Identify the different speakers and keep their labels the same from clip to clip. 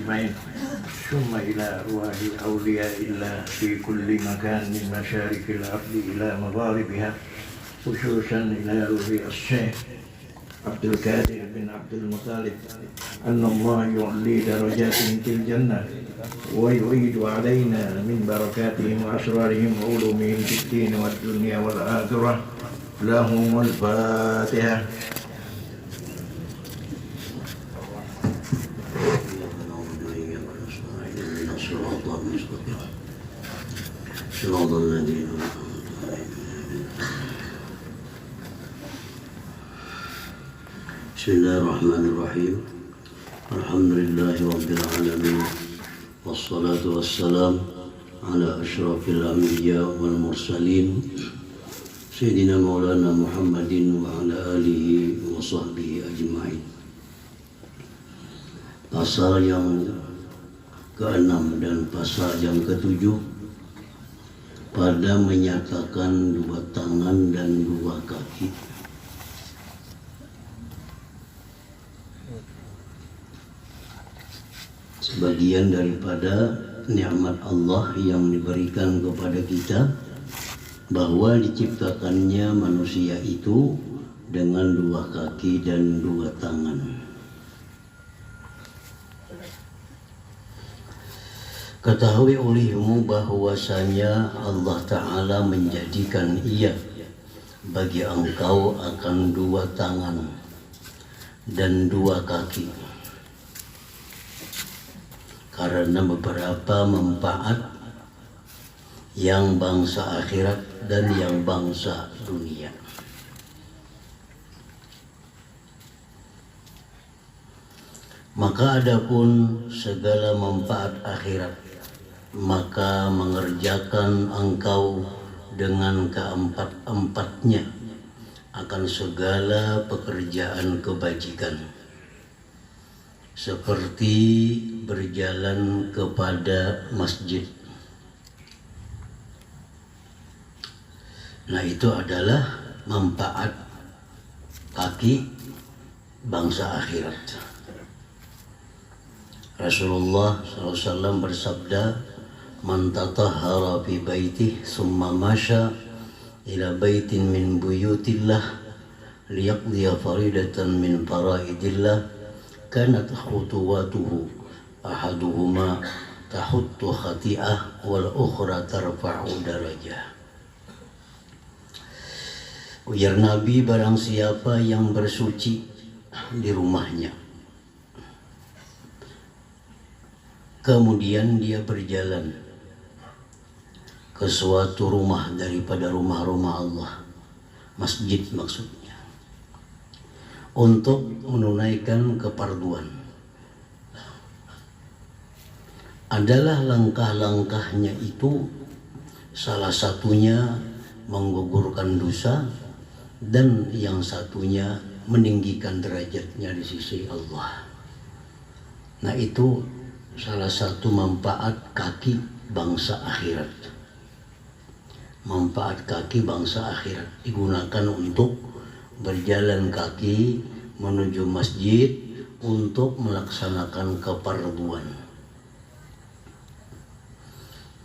Speaker 1: أجمعين ثم إلى أرواح أولياء الله في كل مكان من مشارق الأرض إلى مغاربها خصوصا إلى روح الشيخ عبد القادر بن عبد المطلب أن الله يعلي درجاتهم في الجنة ويعيد علينا من بركاتهم وأسرارهم وعلومهم في الدين والدنيا والآخرة. لهم الفاتحة.
Speaker 2: Bismillahirrahmanirrahim. Alhamdulillahirabbil alamin. Wassalatu wassalam ala asyrafil anbiya wal mursalin Sayyidina Maulana Muhammadin wa ala alihi wa sahbihi ajma'in. Pasal yang ke-6 dan pasal yang ke-7 pada menyatakan dua tangan dan dua kaki. Sebagian daripada nikmat Allah yang diberikan kepada kita, bahwa diciptakannya manusia itu dengan dua kaki dan dua tangan. Ketahui olehmu bahwasanya Allah Ta'ala menjadikan ia bagi engkau akan dua tangan dan dua kaki karena beberapa manfaat yang bangsa akhirat dan yang bangsa dunia. Maka adapun segala manfaat akhirat, maka mengerjakan engkau dengan keempat-empatnya akan segala pekerjaan kebajikan, seperti berjalan kepada masjid. Nah, itu adalah manfaat kaki bangsa akhirat. Rasulullah SAW bersabda, "Man tatahhara fi baitih summa masya ila baitin min buyutillah liyaqdiya faridatan min faraidillah kanat khutuwatuhu ahaduhuma tahuttu khati'ah wal ukhra tarfa'u darajah." Ujar Nabi, barang siapa yang bersuci di rumahnya, kemudian dia berjalan ke suatu rumah daripada rumah-rumah Allah, masjid maksudnya, untuk menunaikan keparduan, adalah langkah-langkahnya itu salah satunya menggugurkan dosa dan yang satunya meninggikan derajatnya di sisi Allah. Nah, itu salah satu manfaat kaki bangsa akhirat. Manfaat kaki bangsa akhirat digunakan untuk berjalan kaki menuju masjid untuk melaksanakan keparduan.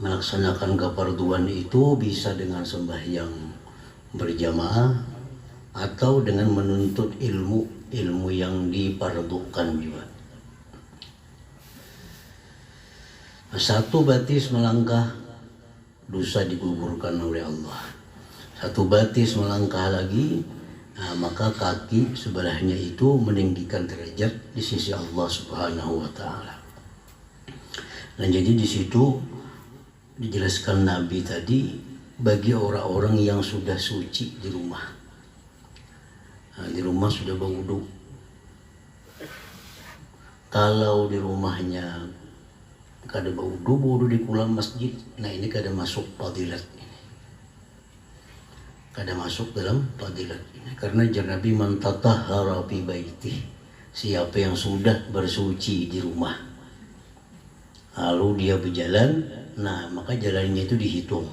Speaker 2: Melaksanakan keparduan itu bisa dengan sembahyang berjamaah atau dengan menuntut ilmu yang dipardukan juga. Satu batis melangkah, dosa digugurkan oleh Allah. Satu batis melangkah lagi, maka kaki sebelahnya itu meninggikan derajat di sisi Allah Subhanahu wa Ta'ala. Dan jadi di situ dijelaskan Nabi tadi, bagi orang-orang yang sudah suci di rumah. Di rumah sudah berwudu. Kalau di rumahnya kada berwudu di kolam masjid, nah ini kada masuk fadilat ini. Kada masuk dalam fadilat ini. Karena Nabi man tatahhara fi baitih, siapa yang sudah bersuci di rumah, lalu dia berjalan, nah maka jalannya itu dihitung.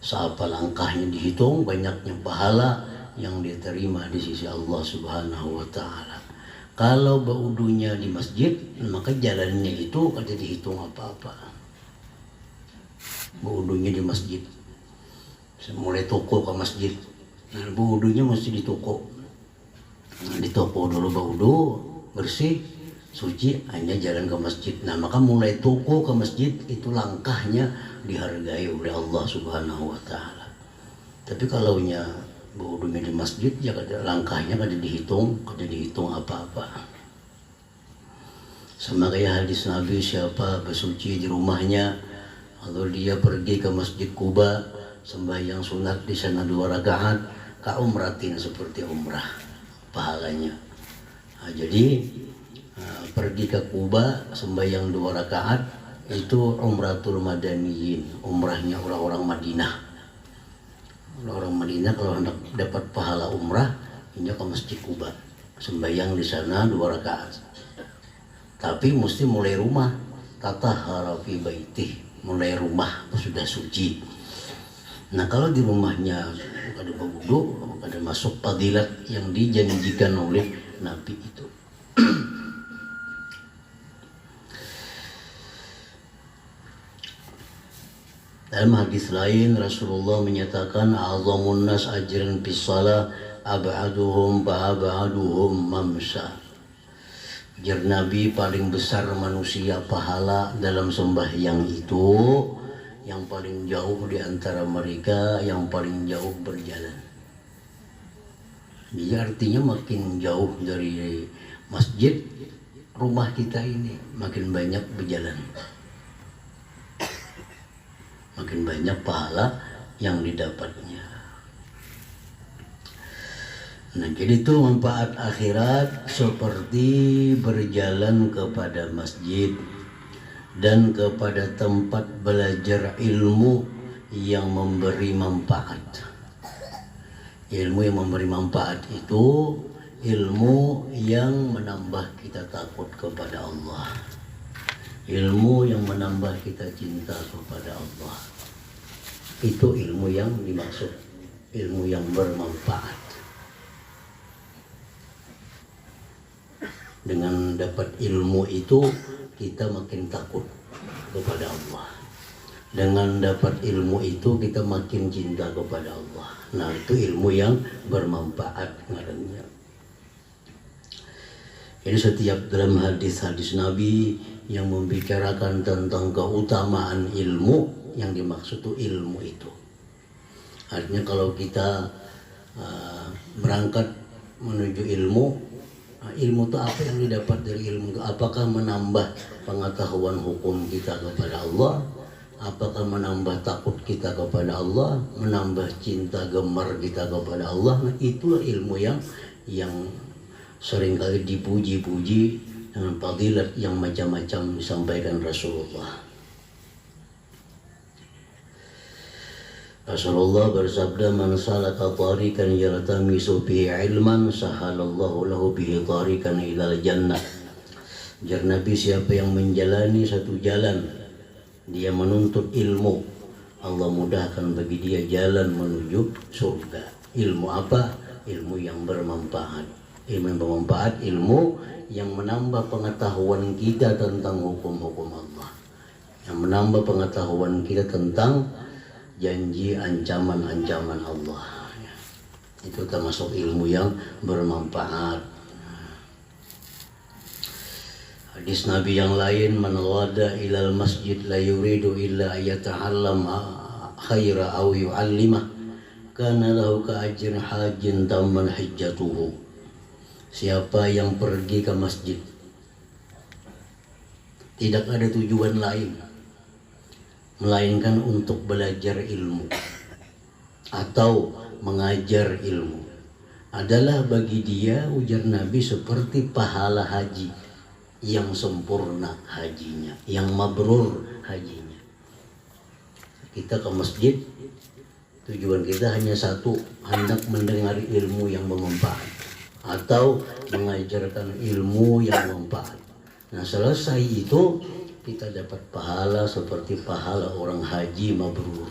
Speaker 2: Seapa langkahnya dihitung, banyaknya pahala yang diterima di sisi Allah Subhanahu wa Ta'ala. Kalau baudunya di masjid, maka jalannya itu kada dihitung apa-apa. Baudunya di masjid, mulai toko ke masjid, nah baudunya mesti di toko. Nah, di toko dulu baudu bersih, suci, hanya jalan ke masjid. Nah maka mulai toko ke masjid itu langkahnya dihargai oleh Allah Subhanahu wa Ta'ala. Tapi kalau baudunya di masjid, ya langkahnya kada dihitung apa-apa. Sama kayak hadis Nabi, siapa bersuci di rumahnya atau dia pergi ke Masjid Kuba sembahyang sunat di sana 2 rakaat, kaumratin seperti umrah pahalanya. Nah, jadi pergi ke Kuba sembahyang 2 rakaat itu umratul madaniyin, umrahnya orang-orang Madinah. Orang Madinah kalau hendak dapat pahala umrah, ini ke Masjid Kuba, sembahyang di sana 2 rakaat. Tapi mesti mulai rumah, tatahhara fi baitih, mulai rumah sudah suci. Nah kalau di rumahnya ada berwudu, ada masuk fadilat yang dijanjikan oleh Nabi itu. Dalam hadis lain Rasulullah menyatakan azamun nas ajran bis shalah ab'aduhum ba'aduhum mamsa. Ujar Nabi, paling besar manusia pahala dalam sembahyang itu yang paling jauh di antara mereka yang paling jauh berjalan. Jadi artinya makin jauh dari masjid, rumah kita ini makin banyak berjalan, makin banyak pahala yang didapatnya. Nah jadi itu manfaat akhirat seperti berjalan kepada masjid dan kepada tempat belajar ilmu yang memberi manfaat. Ilmu yang memberi manfaat itu ilmu yang menambah kita takut kepada Allah, ilmu yang menambah kita cinta kepada Allah. Itu ilmu yang dimaksud, ilmu yang bermanfaat. Dengan dapat ilmu itu kita makin takut kepada Allah. Dengan dapat ilmu itu kita makin cinta kepada Allah. Nah itu ilmu yang bermanfaat ngarannya. Jadi setiap dalam hadis-hadis Nabi yang membicarakan tentang keutamaan ilmu, yang dimaksud itu ilmu itu. Artinya kalau kita berangkat menuju ilmu, ilmu itu apa yang didapat dari ilmu itu? Apakah menambah pengetahuan hukum kita kepada Allah? Apakah menambah takut kita kepada Allah? Menambah cinta gemar kita kepada Allah? Nah, itulah ilmu yang seringkali dipuji-puji dengan fadilat yang macam-macam disampaikan Rasulullah. Rasulullah bersabda, man salaka tariqan yaltamisu bihi ilman sahalallahu lahu bihi tariqan ilal jannah. Jar Nabi, siapa yang menjalani satu jalan, dia menuntut ilmu, Allah mudahkan bagi dia jalan menuju surga. Ilmu apa? Ilmu yang bermanfaat. Ilmu yang bermanfaat, ilmu yang menambah pengetahuan kita tentang hukum-hukum Allah, yang menambah pengetahuan kita tentang janji ancaman-ancaman Allah. Itu termasuk ilmu yang bermanfaat. Hadis Nabi yang lain, man ghada ilal masjid la yuridu illa ayata'allam khaira aw yu'allimah kana lahu ka ajri hajjin tamman hajjatuhu. Siapa yang pergi ke masjid tidak ada tujuan lain melainkan untuk belajar ilmu atau mengajar ilmu, adalah bagi dia, ujar Nabi, seperti pahala haji yang sempurna hajinya, yang mabrur hajinya. Kita ke masjid, tujuan kita hanya satu, hendak mendengar ilmu yang bermanfaat atau mengajarkan ilmu yang bermanfaat. Nah selesai itu kita dapat pahala seperti pahala orang haji mabrur.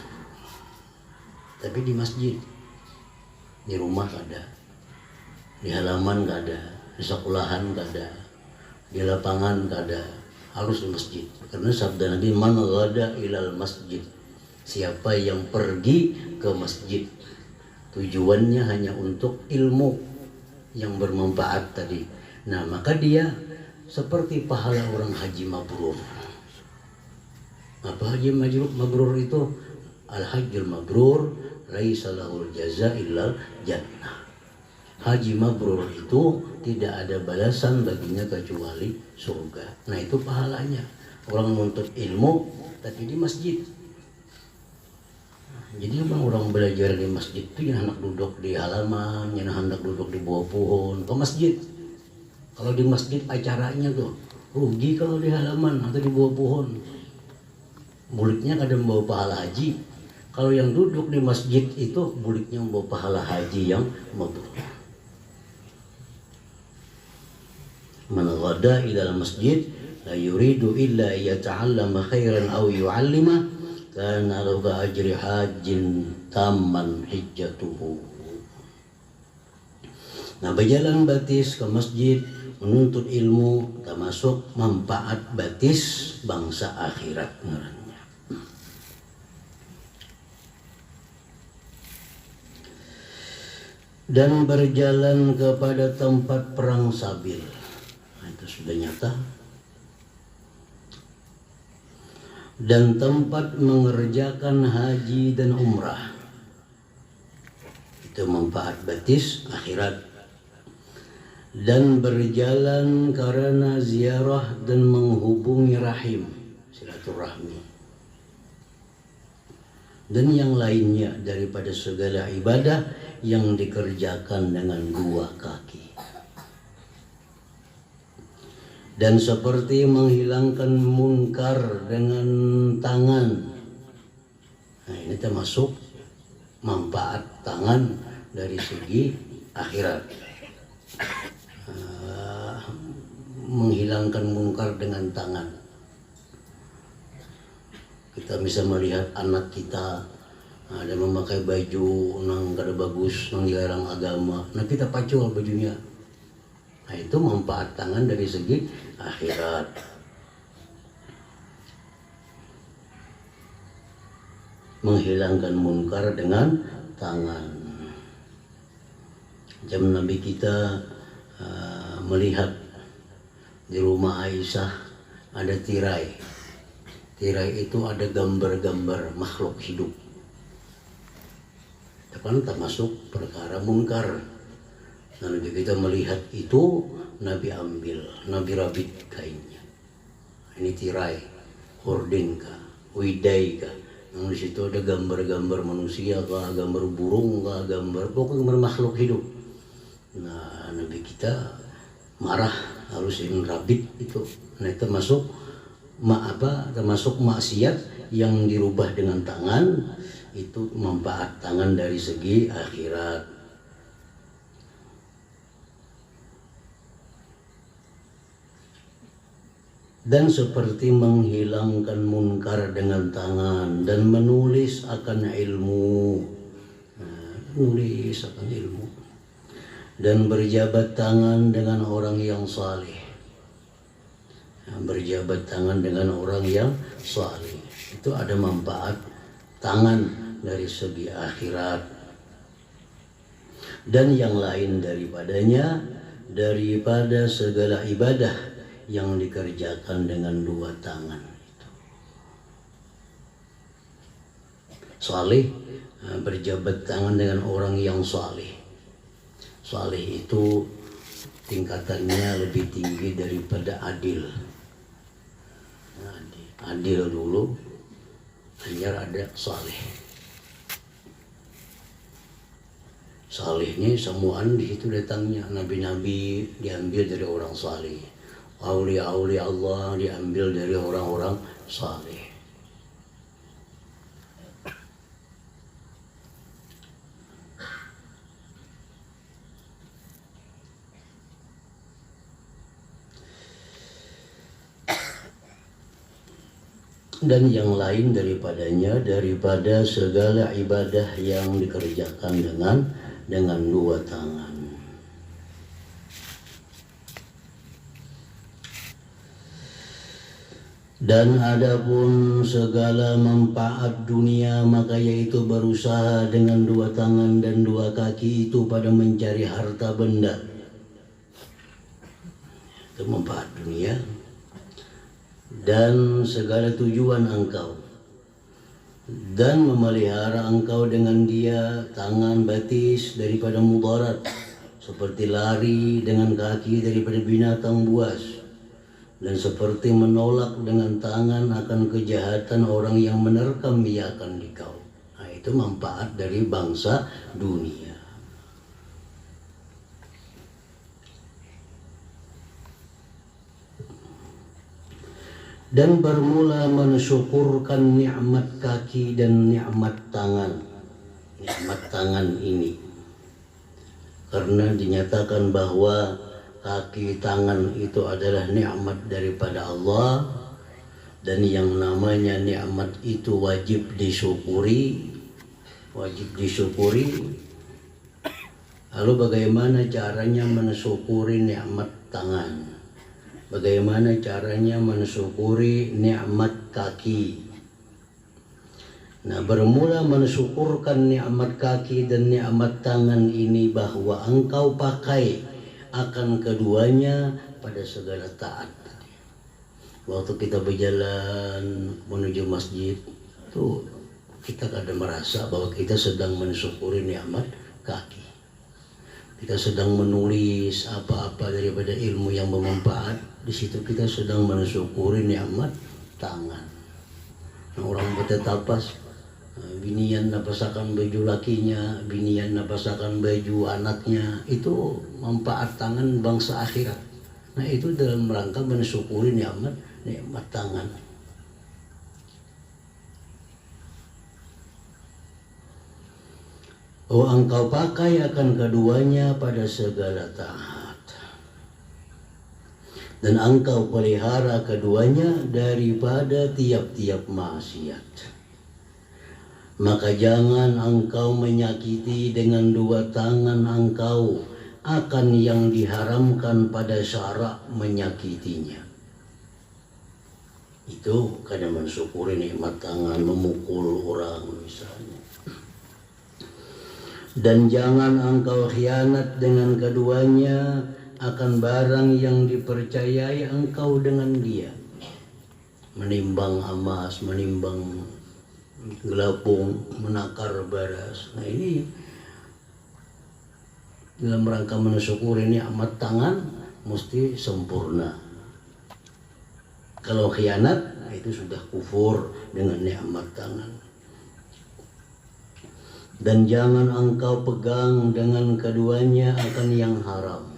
Speaker 2: Tapi di masjid, di rumah gak ada, di halaman gak ada, di sekolahan kada, di lapangan kada, harus di masjid. Karena sabda Nabi, man ghada ilal masjid, siapa yang pergi ke masjid tujuannya hanya untuk ilmu yang bermanfaat tadi, nah maka dia seperti pahala orang haji mabrur. Apa haji mabrur itu? Al-hajjul mabrur laisa lahul jaza illal jannah. Haji mabrur itu tidak ada balasan baginya kecuali surga. Nah itu pahalanya. Orang menuntut ilmu tapi di masjid. Jadi orang belajar di masjid itu yang hendak duduk di halaman, yang hendak duduk di bawah pohon, ke masjid. Kalau di masjid acaranya tuh rugi kalau di halaman atau di bawah pohon. Muridnya kadang membawa pahala haji. Kalau yang duduk di masjid itu muridnya membawa pahala haji yang mabrur. Man ghada ilal masjid la yuridu illa yata'allama khairan aw yu'allima kana lahu ajri hajjin tamman hijjatuhu. Nah, berjalan batis ke masjid menuntut ilmu termasuk manfaat batis bangsa akhirat ngarannya. Dan berjalan kepada tempat perang sabil. Nah, itu sudah nyata. Dan tempat mengerjakan haji dan umrah. Itu manfaat batis akhirat. Dan berjalan karena ziarah dan menghubungi rahim, silaturahmi. Dan yang lainnya daripada segala ibadah yang dikerjakan dengan dua kaki. Dan seperti menghilangkan munkar dengan tangan. Nah, ini termasuk manfaat tangan dari segi akhirat. Menghilangkan munkar dengan tangan. Kita bisa melihat anak kita ada memakai baju nang kada bagus, nang dilarang agama. Nah kita pacul bajunya. Nah itu manfaat tangan dari segi akhirat. Menghilangkan munkar dengan tangan. Jam Nabi kita melihat di rumah Aisyah ada tirai. Tirai itu ada gambar-gambar makhluk hidup. Kan termasuk perkara munkar. Nah, Nabi kita melihat itu, Nabi ambil, Nabi rabit kainnya. Ini tirai, hordin kah, widai kah. Nah, di situ ada gambar-gambar manusia kah, gambar burung kah, pokoknya gambar makhluk hidup. Nah, Nabi kita marah, harus ini rabit itu. Nah, itu termasuk maksiat yang dirubah dengan tangan. Itu manfaat tangan dari segi akhirat. Dan seperti menghilangkan munkar dengan tangan dan menulis akan ilmu. Nah, menulis akan ilmu. Dan berjabat tangan dengan orang yang saleh. Nah, berjabat tangan dengan orang yang saleh. Itu ada manfaat tangan dari segi akhirat. Dan yang lain daripadanya, daripada segala ibadah yang dikerjakan dengan dua tangan. Saleh, berjabat tangan dengan orang yang saleh. Saleh itu tingkatannya lebih tinggi daripada adil. Adil dulu, hanya ada saleh. Salehnya semuaan di situ datangnya. Nabi-nabi diambil dari orang saleh. Aulia-aulia Allah diambil dari orang-orang saleh. Dan yang lain daripadanya, daripada segala ibadah yang dikerjakan dengan dua tangan. Dan adapun segala manfaat dunia, maka yaitu berusaha dengan dua tangan dan dua kaki itu pada mencari harta benda. Itu manfaat dunia. Dan segala tujuan engkau, dan memelihara engkau dengan dia tangan batis daripada mudarat, seperti lari dengan kaki daripada binatang buas, dan seperti menolak dengan tangan akan kejahatan orang yang menerkam iakan di kau. Nah, itu manfaat dari bangsa dunia. Dan bermula mensyukurkan nikmat kaki dan nikmat tangan. Nikmat tangan ini, karena dinyatakan bahwa kaki tangan itu adalah nikmat daripada Allah, dan yang namanya nikmat itu wajib disyukuri. Wajib disyukuri. Lalu bagaimana caranya mensyukuri nikmat tangan? Bagaimana caranya mensyukuri nikmat kaki? Nah, bermula mensyukurkan nikmat kaki dan nikmat tangan ini bahwa engkau pakai akan keduanya pada segala taat. Waktu kita berjalan menuju masjid, tuh kita kadang merasa bahwa kita sedang mensyukuri nikmat kaki. Kita sedang menulis apa-apa daripada ilmu yang bermanfaat. Di situ kita sedang mensyukuri nikmat tangan. Nah, orang bertetapas, binian napasakan baju lakinya, binian napasakan baju anaknya, itu manfaat tangan bangsa akhirat. Nah, itu dalam rangka mensyukuri nikmat tangan. Oh, engkau pakai akan keduanya pada segala taat, dan engkau pelihara keduanya daripada tiap-tiap maksiat. Maka jangan engkau menyakiti dengan dua tangan engkau akan yang diharamkan pada syarak menyakitinya. Itu kadang mensyukuri nikmat tangan, memukul orang misalnya. Dan jangan engkau khianat dengan keduanya akan barang yang dipercayai engkau dengan dia. Menimbang emas, menimbang gelapung, menakar beras. Nah, ini dalam rangka mensyukuri nikmat tangan mesti sempurna. Kalau khianat, nah itu sudah kufur dengan nikmat tangan. Dan jangan engkau pegang dengan keduanya akan yang haram.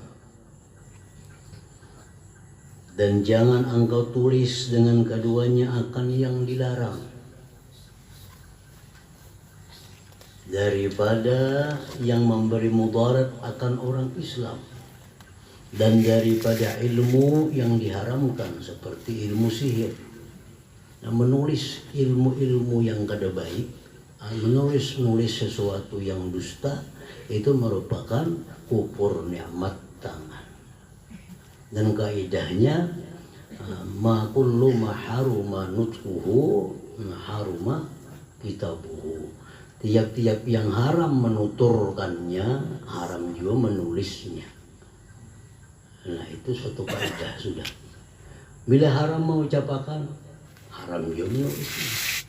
Speaker 2: Dan jangan engkau tulis dengan keduanya akan yang dilarang. Daripada yang memberi mudarat akan orang Islam. Dan daripada ilmu yang diharamkan seperti ilmu sihir. Nah, menulis ilmu-ilmu yang kada baik, menulis sesuatu yang dusta, itu merupakan kufur nikmat tangan. Dan kaidahnya ma kullu ma haruma nutquhu haruma kitabuhu. Tiap-tiap yang haram menuturkannya, haram juga menulisnya. Nah, itu suatu kaidah sudah. Bila haram mengucapkan, haram juga menulisnya.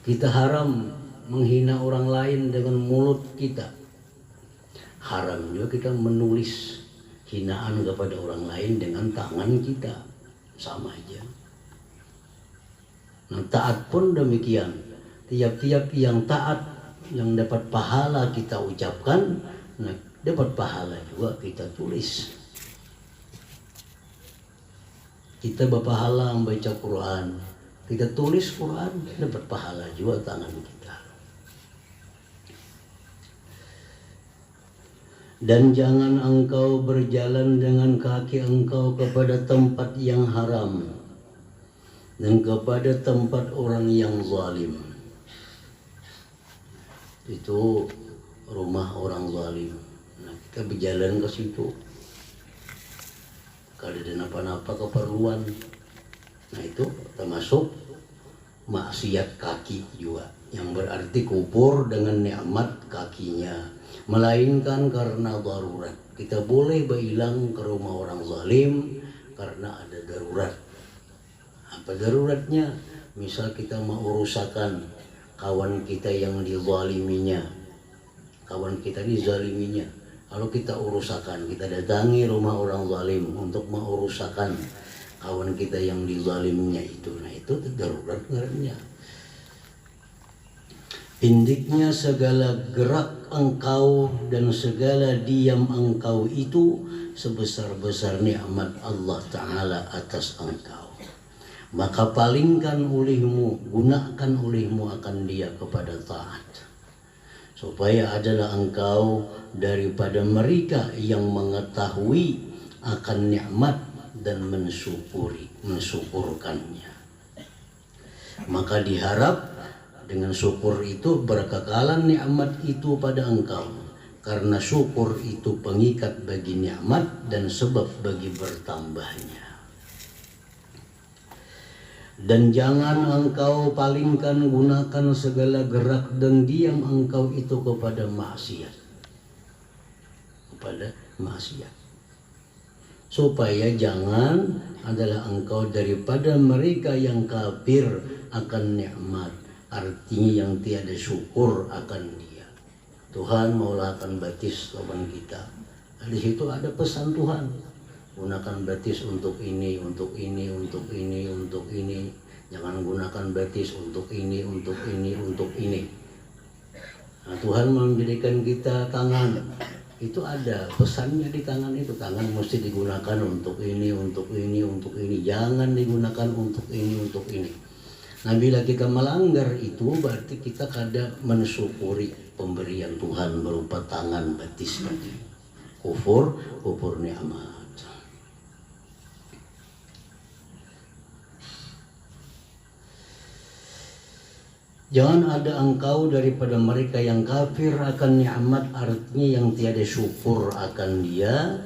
Speaker 2: Kita haram menghina orang lain dengan mulut kita. Haram juga kita menulis hinaan kepada orang lain dengan tangan kita. Sama aja. Nah, taat pun demikian. Tiap-tiap yang taat, yang dapat pahala kita ucapkan, nah, dapat pahala juga kita tulis. Kita berpahala membaca Quran, kita tulis Quran, dapat pahala juga tangan kita. Dan jangan engkau berjalan dengan kaki engkau kepada tempat yang haram dan kepada tempat orang yang zalim. Itu rumah orang zalim. Nah, kita berjalan ke situ. Kalau ada napa-napa keperluan, Nah itu termasuk maksiat kaki juga, yang berarti kufur dengan nikmat kakinya, melainkan karena darurat. Kita boleh berhilang ke rumah orang zalim karena ada darurat. Apa daruratnya? Misal kita mau urusakan kawan kita yang dizaliminya, kawan kita dizaliminya, kalau kita urusakan, kita datangi rumah orang zalim untuk mengurusakan kawan kita yang dizaliminya itu, nah itu darurat ngarannya. Indiknya segala gerak engkau dan segala diam engkau itu sebesar-besar nikmat Allah Ta'ala atas engkau. Maka palingkan olehmu, gunakan olehmu akan dia kepada taat. Supaya adalah engkau daripada mereka yang mengetahui akan nikmat dan mensyukurkannya. Maka diharap dengan syukur itu berkekalan nikmat itu pada engkau, karena syukur itu pengikat bagi nikmat dan sebab bagi bertambahnya. Dan jangan engkau palingkan, gunakan segala gerak dan diam engkau itu kepada maksiat, supaya jangan adalah engkau daripada mereka yang kafir akan nikmat, artinya yang tiada syukur akan dia. Tuhan maulah akan batis lawan kita. Di situ ada pesan Tuhan, gunakan batis untuk ini, untuk ini, untuk ini, untuk ini. Jangan gunakan batis untuk ini, untuk ini, untuk ini. Nah, Tuhan menjadikan kita tangan. Itu ada pesannya di tangan itu. Tangan mesti digunakan untuk ini, untuk ini, untuk ini. Jangan digunakan untuk ini, untuk ini. Nah, bila kita melanggar itu berarti kita kada mensyukuri pemberian Tuhan berupa tangan batis tadi. Kufur nikmat. Jangan ada engkau daripada mereka yang kafir akan nikmat, artinya yang tiada syukur akan dia.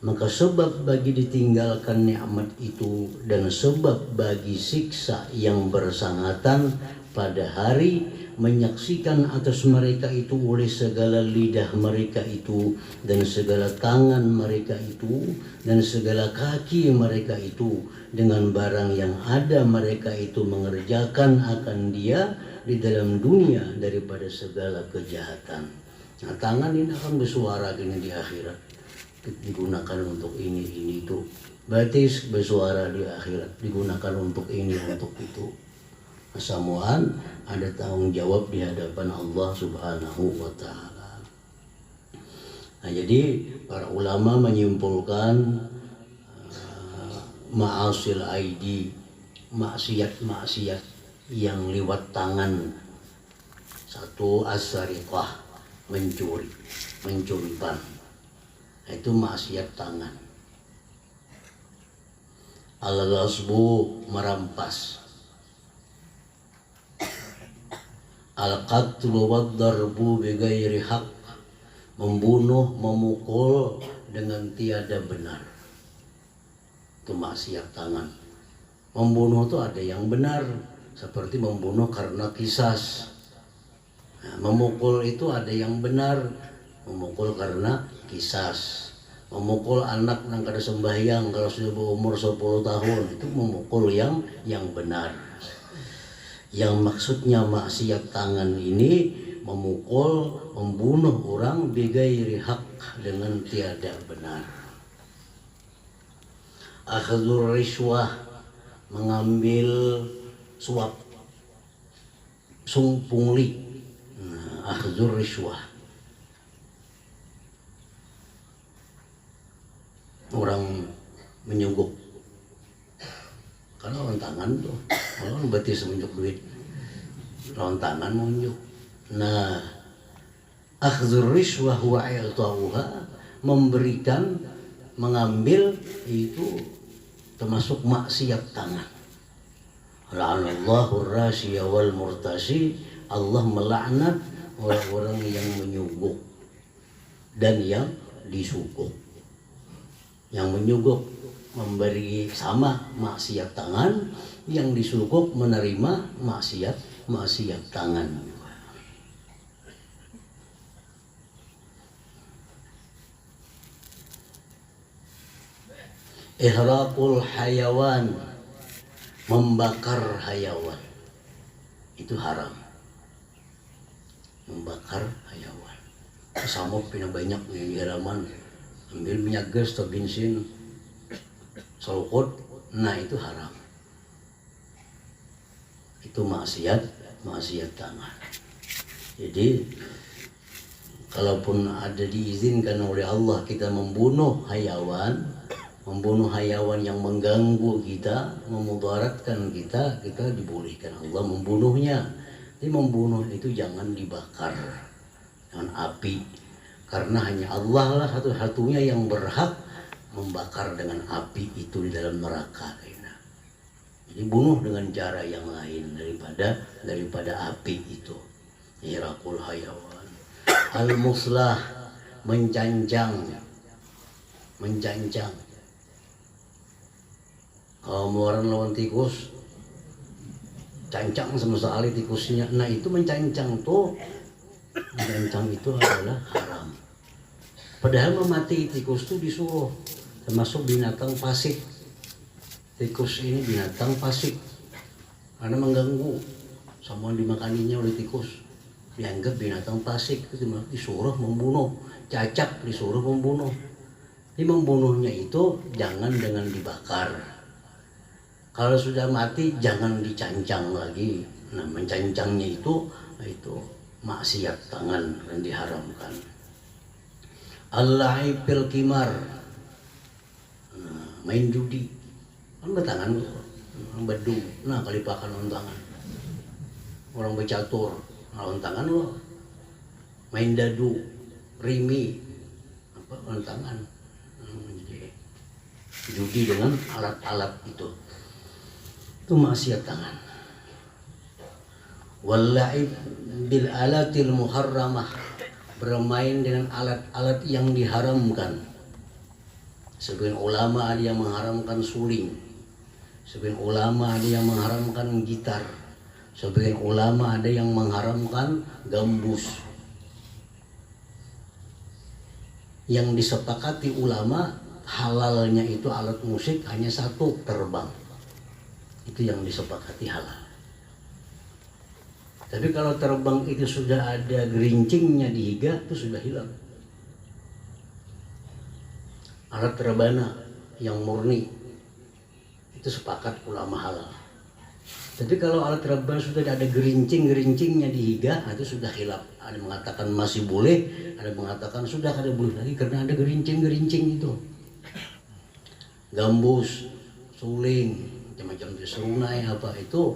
Speaker 2: Maka sebab bagi ditinggalkan nikmat itu dan sebab bagi siksa yang bersangatan pada hari menyaksikan atas mereka itu oleh segala lidah mereka itu dan segala tangan mereka itu dan segala kaki mereka itu dengan barang yang ada mereka itu mengerjakan akan dia di dalam dunia daripada segala kejahatan. Nah, tangan ini akan bersuara gini di akhirat, digunakan untuk ini itu. Batis bersuara di akhirat, digunakan untuk ini, untuk itu. Semuaan ada tanggung jawab di hadapan Allah Subhanahu wa Ta'ala. Nah, jadi para ulama menyimpulkan ma'asil aidi, maksiat yang lewat tangan. Satu, as-sariqah, mencurikan. Itu maksiat tangan. Al-ghasbu, merampas. Al-qatlu wad-darbu bighairi haq, membunuh, memukul dengan tiada benar. Itu maksiat tangan. Membunuh itu ada yang benar, seperti membunuh karena kisas. Nah, memukul itu ada yang benar, memukul karena kisas. Memukul anak yang kada sembahyang kalau sudah berumur 10 tahun, itu memukul yang benar. Yang maksudnya maksiat tangan ini memukul, membunuh orang bighairi haq, dengan tiada benar. Akhdhur riswah, mengambil suap, pungli. Akhdhur riswah, orang menyogok. Kalau lawan tangan tuh, kalau batis menunjuk duit, lawan tangan menunjuk. Nah, akhdhur riswah wa i'ta'uha, memberikan, mengambil, itu termasuk maksiat tangan. La'anallahu ar-rashiya wal murtasi, Allah melaknat orang-orang yang menyogok dan yang disogok. Yang menyogok memberi sama maksiat tangan, yang disukuk menerima maksiat tangan. Ihraqul hayawan, membakar hayawan, itu haram. Membakar hayawan. Sama pina banyak di halaman, ambil minyak gas atau bensin, solkot, nah itu haram. Itu maksiat tangan. Jadi kalaupun ada diizinkan oleh Allah kita membunuh hayawan yang mengganggu kita, memudaratkan kita dibolehkan Allah membunuhnya. Jadi membunuh itu jangan dibakar dengan api, karena hanya Allah lah satu-satunya yang berhak membakar dengan api itu di dalam neraka. Jadi bunuh dengan cara yang lain daripada api itu. Ihraqul hayawan. Al-muslah, mencancang. Kalau orang lawan tikus, cancang sama sekali tikusnya. Nah itu mencancang tuh. Mencancang itu adalah haram. Padahal memati tikus itu disuruh, termasuk binatang fasik. Tikus ini binatang fasik karena mengganggu, sama dimakaninya oleh tikus dianggap binatang fasik, itu disuruh membunuh. Cacak disuruh membunuh. Jadi membunuhnya itu jangan dengan dibakar. Kalau sudah mati jangan dicancang lagi. Nah mencancangnya itu maksiat tangan dan diharamkan. Al-la'ib bil qimar, main judi, kan bertangan orang badu, nah kalipakan lawan tangan. Orang bercatur, lawan tangan lo. Main dadu, rimi, lawan tangan. Judi dengan alat-alat itu maksiat tangan. Wal-la'ib bil alatil muharramah, bermain dengan alat-alat yang diharamkan. Sebagian ulama ada yang mengharamkan suling, sebagian ulama ada yang mengharamkan gitar, sebagian ulama ada yang mengharamkan gambus. Yang disepakati ulama halalnya itu alat musik hanya satu, terbang. Itu yang disepakati halal. Tapi kalau terbang itu sudah ada gerincingnya di higa, itu sudah hilang. Alat rebana yang murni itu sepakat ulama halal. Tapi kalau alat rebana sudah ada gerincingnya di higa, itu sudah hilaf. Ada mengatakan masih boleh, ada mengatakan sudah kada boleh lagi karena ada gerincing itu. Gambus, suling, macam-macam serunai apa itu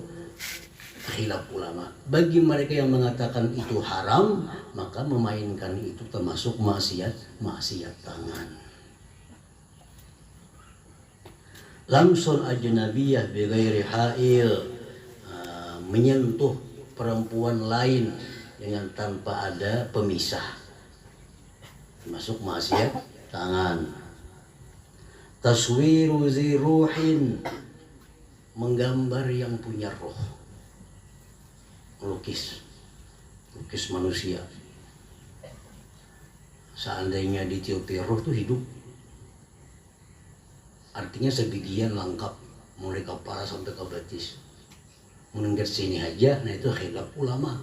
Speaker 2: khilaf ulama. Bagi mereka yang mengatakan itu haram, maka memainkan itu termasuk maksiat tangan. Lamsul ajnabiyah bighairi hail, menyentuh perempuan lain dengan tanpa ada pemisah, termasuk maksiat tangan. Taswiru zi ruhin, menggambar yang punya roh. Lukis manusia. Seandainya ditiupi roh itu hidup, artinya sebagian lengkap mulai kepala sampai ke betis. Menengger sini aja, nah itu khilaf ulama.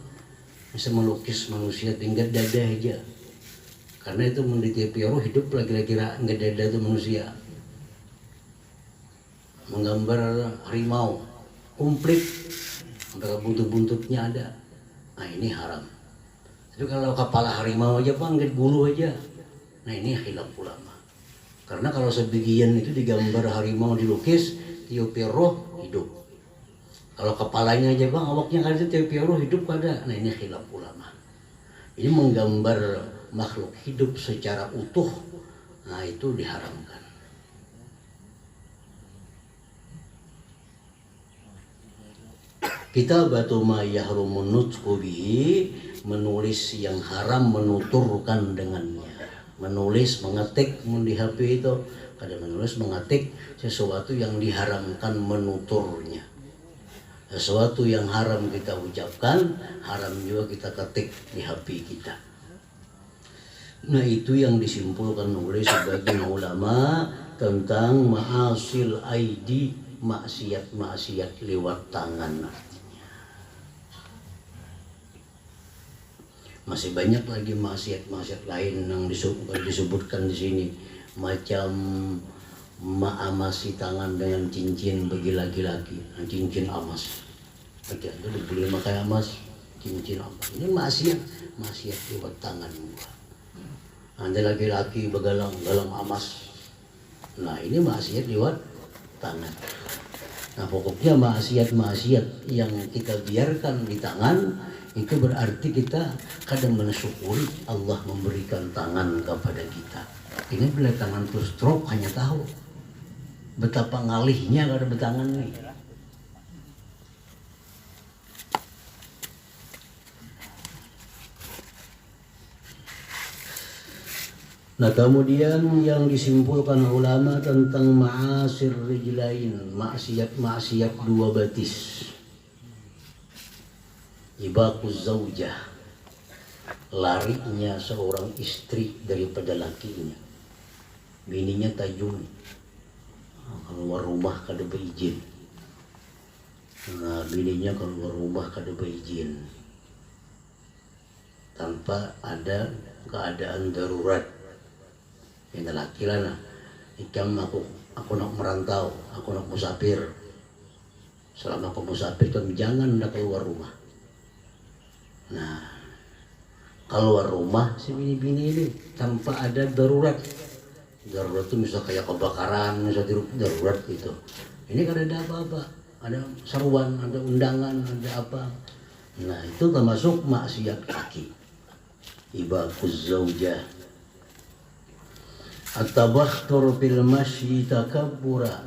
Speaker 2: Bisa melukis manusia tinggal dada aja, karena itu menditiupi roh hidup lah kira-kira, enggak dada itu manusia. Menggambar harimau komplit sampai buntut-buntutnya ada, nah ini haram. Tapi kalau kepala harimau aja bang, nggak bulu aja, nah ini khilaf ulama. Karena kalau sebagian itu digambar harimau dilukis, tiupi roh hidup. Kalau kepalanya aja bang, awaknya kan itu tiupi roh hidup ada, nah ini khilaf ulama. Ini menggambar makhluk hidup secara utuh, nah itu diharamkan. Kitabatu ma yahrumun nutqu bihi, menulis yang haram menuturkan dengannya. Menulis, mengetik di HP itu, kadang menulis mengetik sesuatu yang diharamkan menuturnya. Sesuatu yang haram kita ucapkan, haram juga kita ketik di HP kita. Nah itu yang disimpulkan oleh sebagian ulama tentang ma'asil aidi, maksiat-maksiat lewat tangan. Masih banyak lagi maksiat-maksiat lain yang disebutkan di sini, macam mengamasi tangan dengan cincin bagi laki-laki, cincin amas. Itu dibeli pakai emas, cincin amas. Ini maksiat lewat tangan gua. Nanti laki-laki begalang-galang amas. Nah ini maksiat lewat tangan. Nah pokoknya maksiat-maksiat yang kita biarkan di tangan, itu berarti kita kadang mensyukuri Allah memberikan tangan kepada kita. Ini bila tangan terus stroke hanya tahu betapa ngalihnya kalau ada tangan nih. Nah kemudian yang disimpulkan ulama tentang ma'asir rijlain, maksiat dua batis. Ibaquz zaujah, larinya seorang istri daripada lakinya. Bininya tajun, keluar rumah kada beizin. Nah bininya keluar rumah kada beizin tanpa ada keadaan darurat. Ini laki lah, ikam aku nak merantau, aku nak musafir. Selama aku musafir kan jangan nak keluar rumah. Nah keluar rumah si bini-bini ini tanpa ada darurat. Darurat itu misal kayak kebakaran, misal darurat gitu. Ini kan ada apa-apa, ada seruan, ada undangan, ada apa. Nah itu termasuk maksiat kaki. Ibaquz zaujah. At-tabakhtur fil masyi takabbura,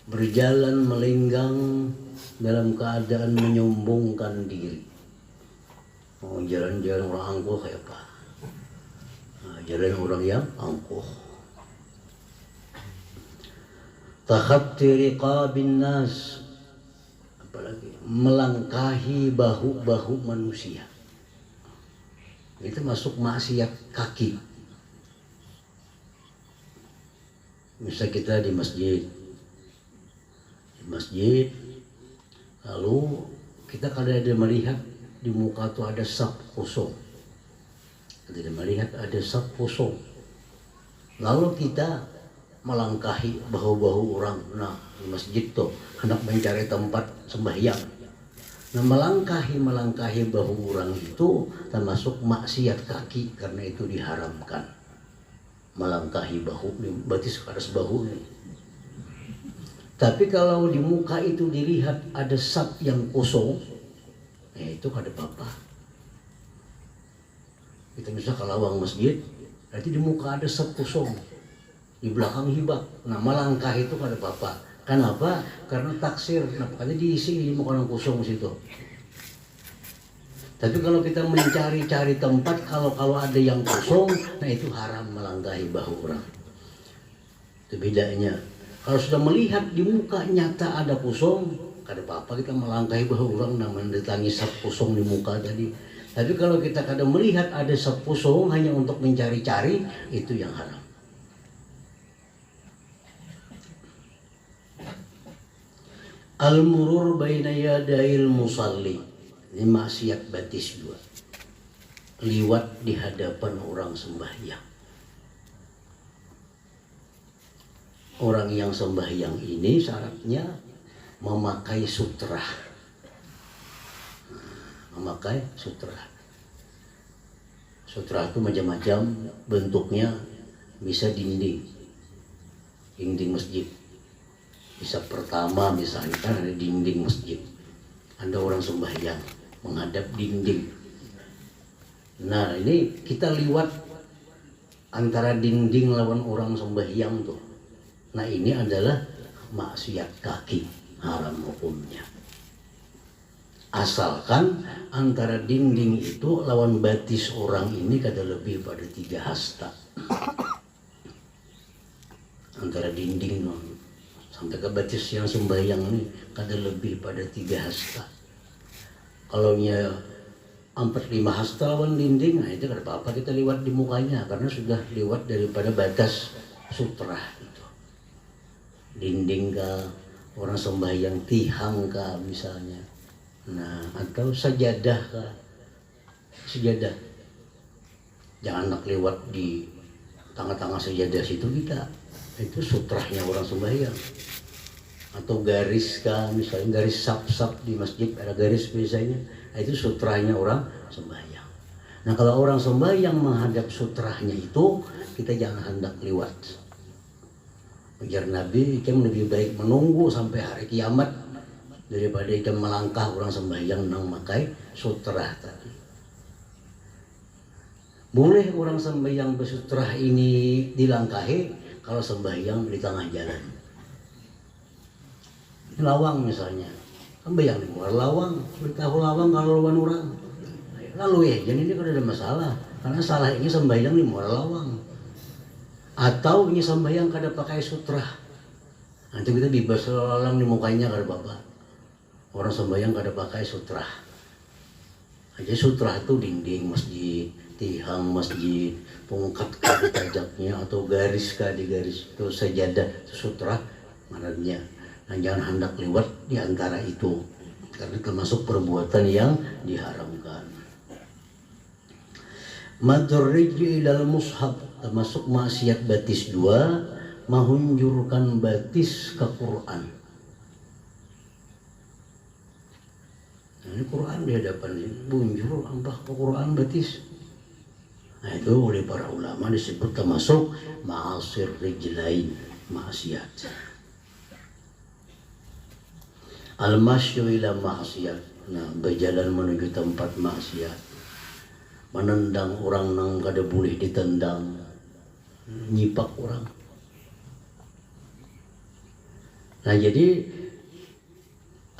Speaker 2: berjalan melenggang dalam keadaan menyombongkan diri. Oh, jalan-jalan orang angkuh kayak apa? Nah, jalan orang yang angkuh. Takhatti riqabin nas, apalagi melangkahi bahu-bahu manusia. Itu masuk maksiat kaki. Misal kita di masjid, lalu kita kadang ada melihat di muka itu ada saf kosong. Kita melihat ada saf kosong, lalu kita melangkahi bahu-bahu orang. Nah di masjid tuh hendak mencari tempat sembahyang. Nah melangkahi bahu orang itu termasuk maksiat kaki, karena itu diharamkan. Melangkahi bahu, berarti sekeras bahu nih. Tapi kalau di muka itu dilihat ada saf yang kosong, itu kada apa-apa. Kita bisa ke lawang masjid, berarti di muka ada saf kosong, di belakang hibak. Nah melangkah itu kada apa-apa. Kenapa? Karena taksir, makanya diisi di muka yang kosong situ. Tapi kalau kita mencari-cari tempat, kalau ada yang kosong, nah itu haram melangkahi bahu orang. Itu bedanya. Kalau sudah melihat di muka nyata ada kosong, kada apa-apa kita melangkahi bahu orang, namanya ditangi saf kosong di muka tadi. Tapi kalau kita kada melihat ada saf kosong hanya untuk mencari-cari, itu yang haram. Al-murur baina yadail musalli. Ini maksiat batis juga. Liwat di hadapan orang sembahyang. Orang yang sembahyang ini syaratnya memakai sutra. Memakai sutra. Sutra itu macam-macam bentuknya, bisa dinding masjid. Bisa pertama misalnya kan ada dinding masjid. Ada orang sembahyang menghadap dinding. Nah ini kita liwat antara dinding lawan orang sembahyang tuh. Nah ini adalah maksiat kaki, haram hukumnya. Asalkan antara dinding itu lawan batis orang ini kada lebih pada 3 hasta. antara dinding sampai ke batis yang sembahyang ini kada lebih pada 3 hasta. Kalau nya 4-5 hasta lawan dinding, nah itu kada apa-apa kita liwat di mukanya karena sudah liwat daripada batas sutra itu. Dinding kah, orang sembahyang tihang kah misalnya, nah atau sajadah kah, sajadah jangan nak lewat di tengah-tengah sajadah situ kita, itu sutrahnya orang sembahyang. Atau garis kah, misalnya garis sap-sap di masjid ada garis biasanya, itu sutrahnya orang sembahyang. Nah kalau orang sembahyang menghadap sutrahnya itu, kita jangan hendak lewat. Ujar Nabi, ikan lebih baik menunggu sampai hari kiamat daripada ikan melangkah orang sembahyang nang makai sutrah tadi. Boleh orang sembahyang bersutrah ini dilangkahi kalau sembahyang di tengah jalan. Lawang misalnya, sembahyang di luar lawang, beritahu lawang kalau lawan orang. Lalu ya, jadi ini kan ada masalah, karena salah ini sembahyang di luar lawang. Atau ini sembahyang kada pakai sutrah, nanti kita bebas lalang di mukanya kada apa-apa. Orang sembahyang kada pakai sutrah. Aja sutrah itu dinding masjid, tihang masjid, pungkat kah di tajaknya atau garis kah di garis itu sajadah itu sutrah mananya. Nah, jangan hendak lewat di antara itu karena termasuk perbuatan yang diharamkan. Madur rijli ilal mushaf termasuk maksiat batis 2, menghunjurkan batis ke Quran. Nah, ini Quran di hadapan ini bunjur ampah ke Quran batis. Nah itu oleh para ulama disebut termasuk ma'asir rijlain, maksiat. Al-masyu ila maksiat, nah berjalan menuju tempat maksiat, menendang orang nang kada boleh ditendang, nyipak orang. Nah jadi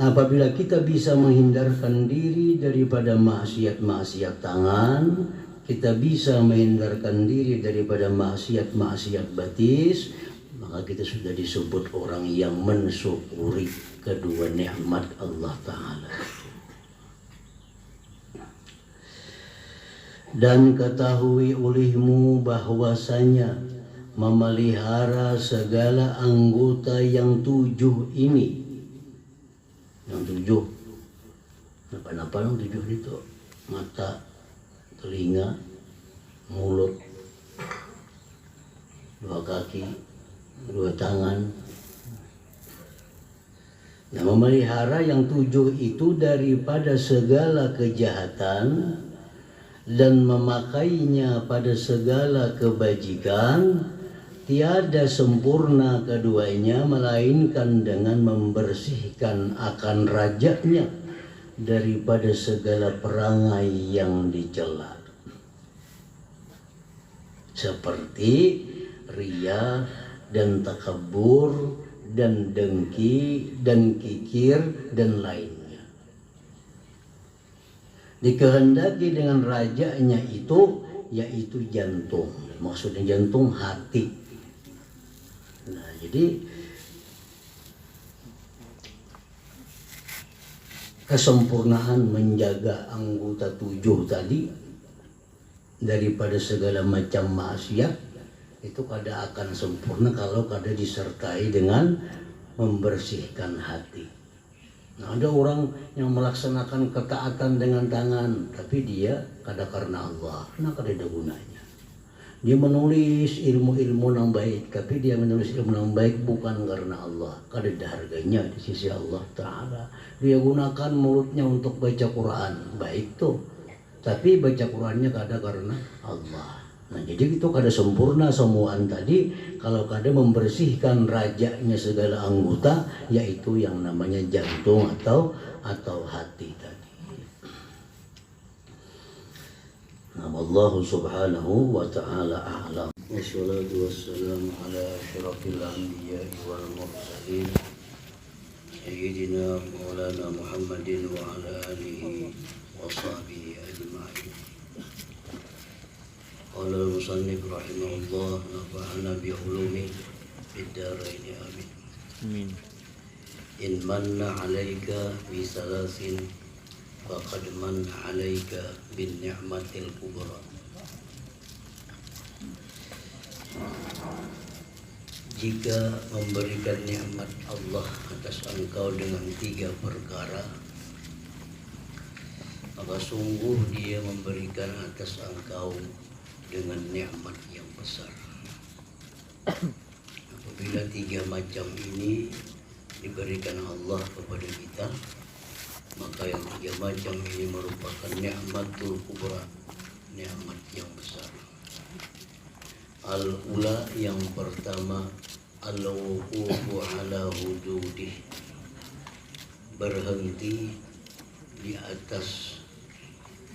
Speaker 2: apabila kita bisa menghindarkan diri daripada maksiat-maksiat tangan, kita bisa menghindarkan diri daripada maksiat-maksiat batis, maka kita sudah disebut orang yang mensyukuri kedua nikmat Allah Ta'ala. Dan ketahui olehmu bahwasanya memelihara segala anggota yang 7 ini. Yang 7, apa yang 7 itu? Mata, telinga, mulut, 2 kaki, 2 tangan. Nah, memelihara yang 7 itu daripada segala kejahatan dan memakainya pada segala kebajikan, tiada sempurna keduanya melainkan dengan membersihkan akan rajanya daripada segala perangai yang dicela. Seperti riya dan takabur dan dengki dan kikir dan lainnya. Dikehendaki dengan rajanya itu yaitu jantung, maksudnya jantung hati. Nah jadi kesempurnaan menjaga anggota 7 tadi daripada segala macam maksiat itu kada akan sempurna kalau kada disertai dengan membersihkan hati. Nah, ada orang yang melaksanakan ketaatan dengan tangan, tapi dia kada karena Allah, nah kada ada gunanya. Dia menulis ilmu-ilmu yang baik, tapi dia menulis ilmu yang baik bukan karena Allah, kada ada harganya di sisi Allah Ta'ala. Dia gunakan mulutnya untuk baca Quran, baik tuh, tapi baca Qurannya kada karena Allah. Nah jadi itu kada sempurna semuaan tadi kalau kada membersihkan rajanya segala anggota, yaitu yang namanya jantung atau hati tadi. Nah, Allah Subhanahu wa Ta'ala a'lam. Wassalatu wassalamu ala asyrafil anbiya'i wal mursalin Sayyidina Maulana Muhammadin wa ala alihi wa sahbihi ajma'in. Qala al-musannif rahimahullah nafa'ana bi ulumi bid-daraini amin.
Speaker 3: Amin.
Speaker 2: In manna 'alaika bi salasin faqad manna 'alaika bin ni'matil kubra. Jika memberikan nikmat Allah atas engkau dengan 3 perkara, maka sungguh Dia memberikan atas engkau dengan nikmat yang besar. Apabila 3 macam ini diberikan Allah kepada kita, maka yang 3 macam ini merupakan nikmatul kubra, nikmat yang besar. Al-ula, yang pertama, al-wuqufu ala hududih, berhenti di atas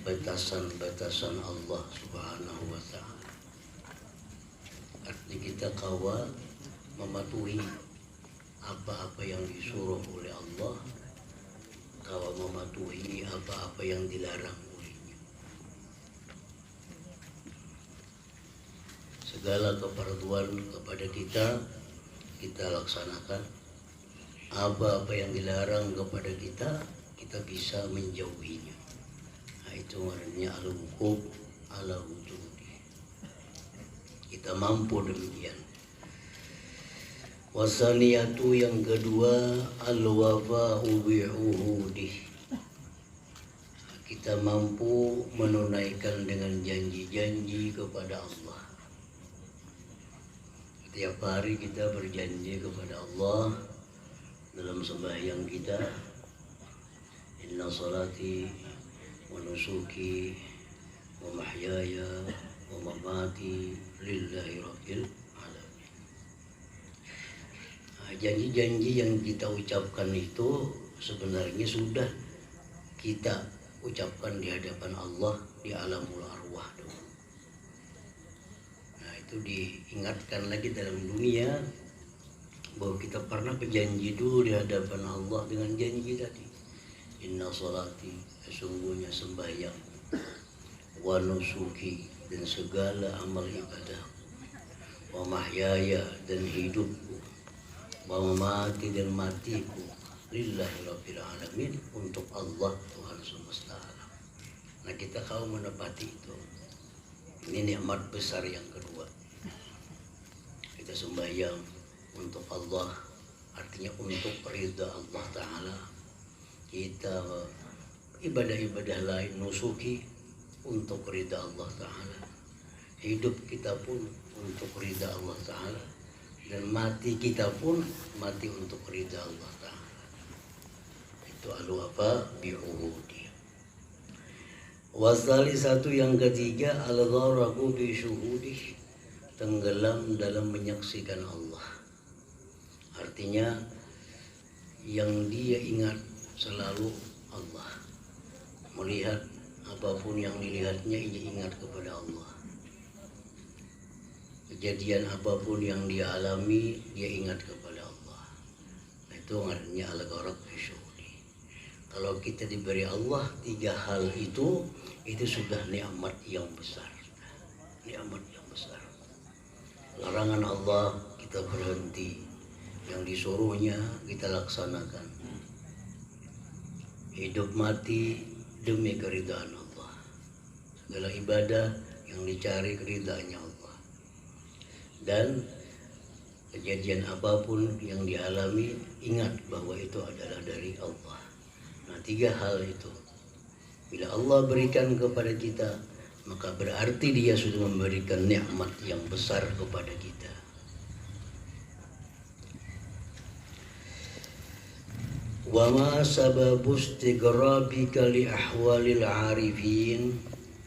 Speaker 2: batasan-batasan Allah Subhanahu wa ta'ala. Artinya kita kawal mematuhi apa-apa yang disuruh oleh Allah, kawal mematuhi apa-apa yang dilarang olehnya. Segala keperluan kepada kita laksanakan. Apa-apa yang dilarang kepada kita bisa menjauhinya. Nah, itu artinya al-wuquf ala wujudi. Kita mampu demikian. Wasaniyatu, yang kedua, al-wafa'u bi'uhudih. Kita mampu menunaikan dengan janji-janji kepada Allah. Setiap hari kita berjanji kepada Allah dalam sembahyang kita, inna salati wa nusuki wa mahyaya wa mamati lillahi rabbil alamin. Janji-janji yang kita ucapkan itu sebenarnya sudah kita ucapkan di hadapan Allah di alamul arwah dulu. Itu diingatkan lagi dalam dunia bahwa kita pernah berjanji dulu di hadapan Allah dengan janji tadi. Inna salati, sesungguhnya sembahyang, wa nusuki, dan segala amal ibadah, wa mahyaya, dan hidupku, wa mamati, dan matiku, lillahi rabbil alamin, untuk Allah Tuhan semesta alam. Nah, kita kalau menepati itu, ini nikmat besar yang kedua. Kita sembahyang untuk Allah, artinya untuk ridha Allah Ta'ala. Kita ibadah-ibadah lain, nusuki, untuk ridha Allah Ta'ala. Hidup kita pun untuk ridha Allah Ta'ala. Dan mati kita pun mati untuk ridha Allah Ta'ala. Itu al-wafa bi'uhudi. Wasali, satu yang ketiga, al-gharaku bi syuhudih, tenggelam dalam menyaksikan Allah. Artinya yang dia ingat selalu Allah. Melihat apapun yang dilihatnya, ia ingat kepada Allah. Kejadian apapun yang dia alami, dia ingat kepada Allah. Itu artinya al-gharaq bi syuhudi. Kalau kita diberi Allah 3 hal itu sudah nikmat yang besar. Nikmat yang besar. Larangan Allah kita berhenti, yang disuruhnya kita laksanakan. Hidup mati demi keridhaan Allah. Segala ibadah yang dicari keridhaannya Allah. Dan kejadian apapun yang dialami, ingat bahwa itu adalah dari Allah. Nah, 3 hal itu bila Allah berikan kepada kita, maka berarti Dia sudah memberikan nikmat yang besar kepada kita. Wa ma sababu istighrabika li ahwalil arifin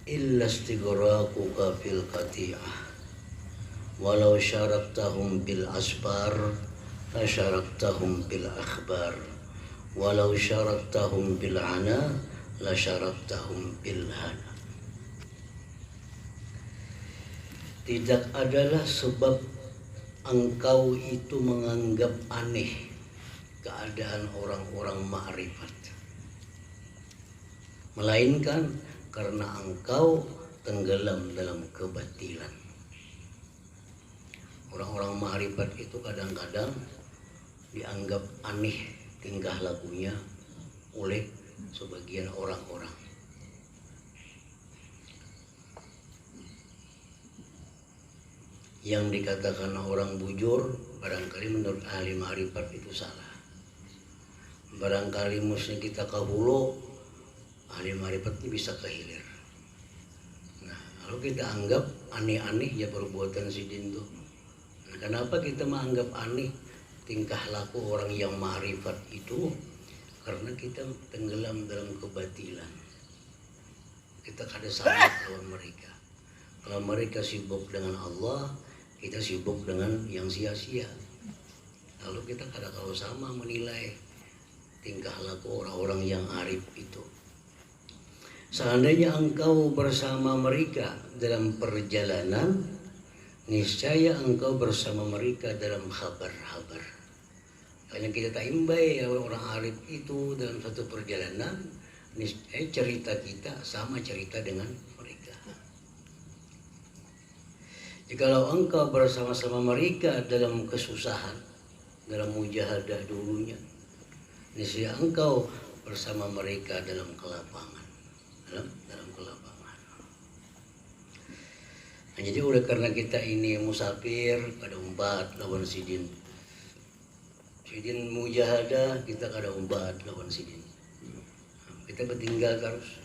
Speaker 2: illa istighraquka fil qati'ah. Walau syaraktahum bil asbar la syaraktahum bil akhbar. Walau syaraktahum bil ana la syaraktahum bil hana. Tidak adalah sebab engkau itu menganggap aneh keadaan orang-orang ma'rifat, melainkan karena engkau tenggelam dalam kebatilan. Orang-orang ma'rifat itu kadang-kadang dianggap aneh tingkah lakunya oleh sebagian orang-orang. Yang dikatakan orang bujur barangkali menurut ahli ma'rifat itu salah. Barangkali mesti kita kahulu, ahli ma'rifat ini bisa kehilir. Nah, kalau kita anggap aneh-aneh ya perbuatan sidin tuh. Nah, kenapa kita menganggap aneh tingkah laku orang yang ma'rifat itu? Karena kita tenggelam dalam kebatilan. Kita kada sama lawan mereka. Kalau mereka sibuk dengan Allah, kita sibuk dengan yang sia-sia. Lalu kita kada tahu sama menilai tingkah laku orang-orang yang arif itu. Seandainya engkau bersama mereka dalam perjalanan, niscaya engkau bersama mereka dalam kabar-kabar. Karena kita tak imbai orang arif itu dalam satu perjalanan, niscaya cerita kita sama cerita dengan mereka. Jikalau engkau bersama-sama mereka dalam kesusahan, dalam mujahadah dulunya, niscaya engkau bersama mereka dalam kelapangan, dalam kelapangan. Nah, jadi oleh karena kita ini musafir pada umpat lawan sidin mujahadah, kita kada umpat lawan sidin, kita bertinggal terus.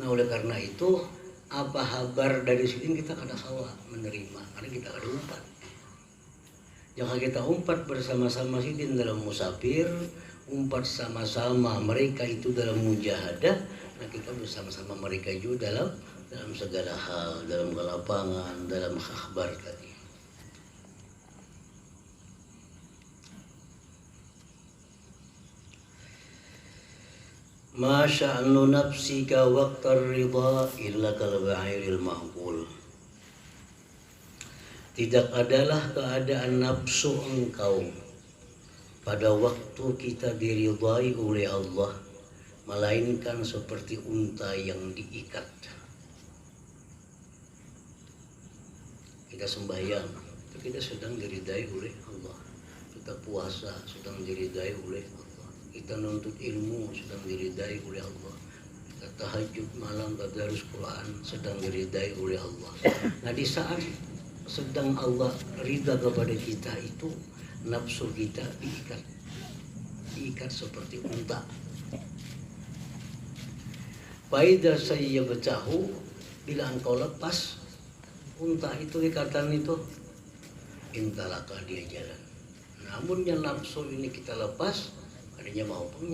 Speaker 2: Nah, oleh karena itu apa kabar dari sidin kita kada salah menerima, karena kita kada umpat. Jangan kita umpat bersama-sama sidin dalam musafir, umpat sama-sama mereka itu dalam mujahadah. Nah, kita bersama-sama mereka juga dalam segala hal, dalam kelapangan, dalam kabar tadi. Ma sya'nu nafsika waqtar ridha illa kal ba'iril ma'qul. Tidak adalah keadaan nafsu engkau pada waktu kita diridhai oleh Allah, melainkan seperti unta yang diikat. Kita sembahyang, kita sedang diridhai oleh Allah. Kita puasa, sedang diridhai oleh Allah. Kita nuntut ilmu, sedang diridhai oleh Allah. Kita tahajud malam, tadarus Quran, sedang diridhai oleh Allah. Nah, di saat sedang Allah ridha kepada kita itu, nafsu kita diikat seperti unta. Faida saya becahu, bila engkau lepas unta itu, ikatan itu, intalaka dia jalan. Namun yang nafsu ini kita lepas, adanya maupun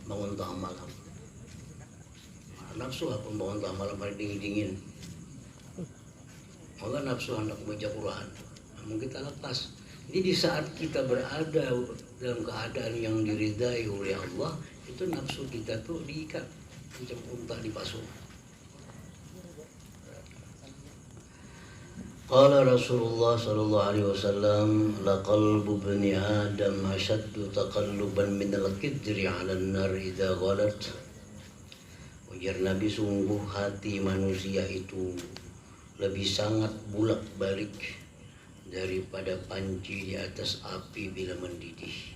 Speaker 2: bangun tengah malam. Nafsu pun bangun tengah malam hari dingin-dingin. Maka nafsu hendak baca Quran, namun kita lepas. Jadi di saat kita berada dalam keadaan yang diridai oleh Allah, itu nafsu kita tuh diikat macam unta dipasung. Qala Rasulullah sallallahu alaihi wasallam, la qalbu bani Adam ashaddu taqalluban min al-qidri 'ala an-nar idza ghalat. Ujar Nabi, sungguh hati manusia itu lebih sangat bulak-balik daripada panci di atas api bila mendidih.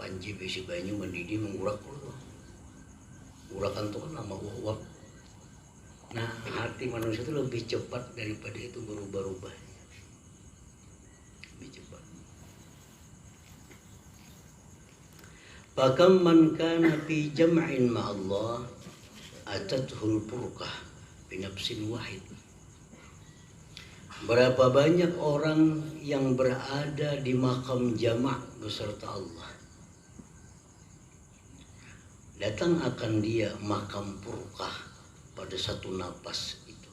Speaker 2: Panci besi banyu mendidih mengurak urakan itu kan lama uap. Nah, hati manusia itu lebih cepat daripada itu berubah-ubah. Lebih cepat. Fakam man kana fi jam'in ma'allah atathul furqah bi nafsin wahid. Berapa banyak orang yang berada di makam jamak beserta Allah, datang akan dia makam furqah pada satu napas itu.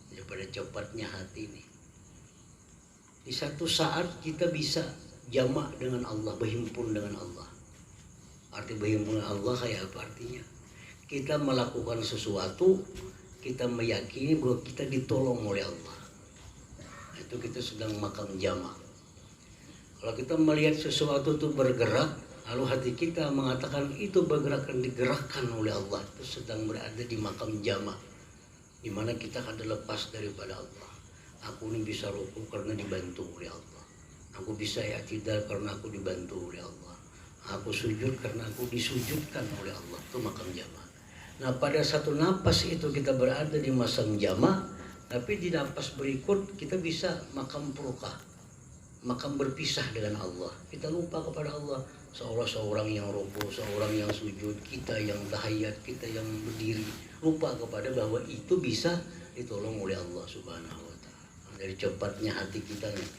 Speaker 2: Daripada cepatnya hati ini, di satu saat kita bisa jamak dengan Allah, berhimpun dengan Allah. Arti berhimpun dengan Allah kayak apa artinya? Kita melakukan sesuatu, kita meyakini bahwa kita ditolong oleh Allah. Itu kita sedang makam jamak. Kalau kita melihat sesuatu itu bergerak, lalu hati kita mengatakan itu bergerak dan digerakkan oleh Allah, itu sedang berada di makam jamak, di mana kita akan lepas daripada Allah. Aku ini bisa rukuk karena dibantu oleh Allah. Aku bisa i'tidal karena aku dibantu oleh Allah. Aku sujud karena aku disujudkan oleh Allah. Itu makam jamaah. Nah, pada satu napas itu kita berada di makam jamaah, tapi di napas berikut kita bisa makam purka, makam berpisah dengan Allah. Kita lupa kepada Allah. Seorang yang rukuk, seorang yang sujud, kita yang tahiyat, kita yang berdiri, lupa kepada bahwa itu bisa ditolong oleh Allah Subhanahu wa Ta'ala. Dari cepatnya hati kita nih,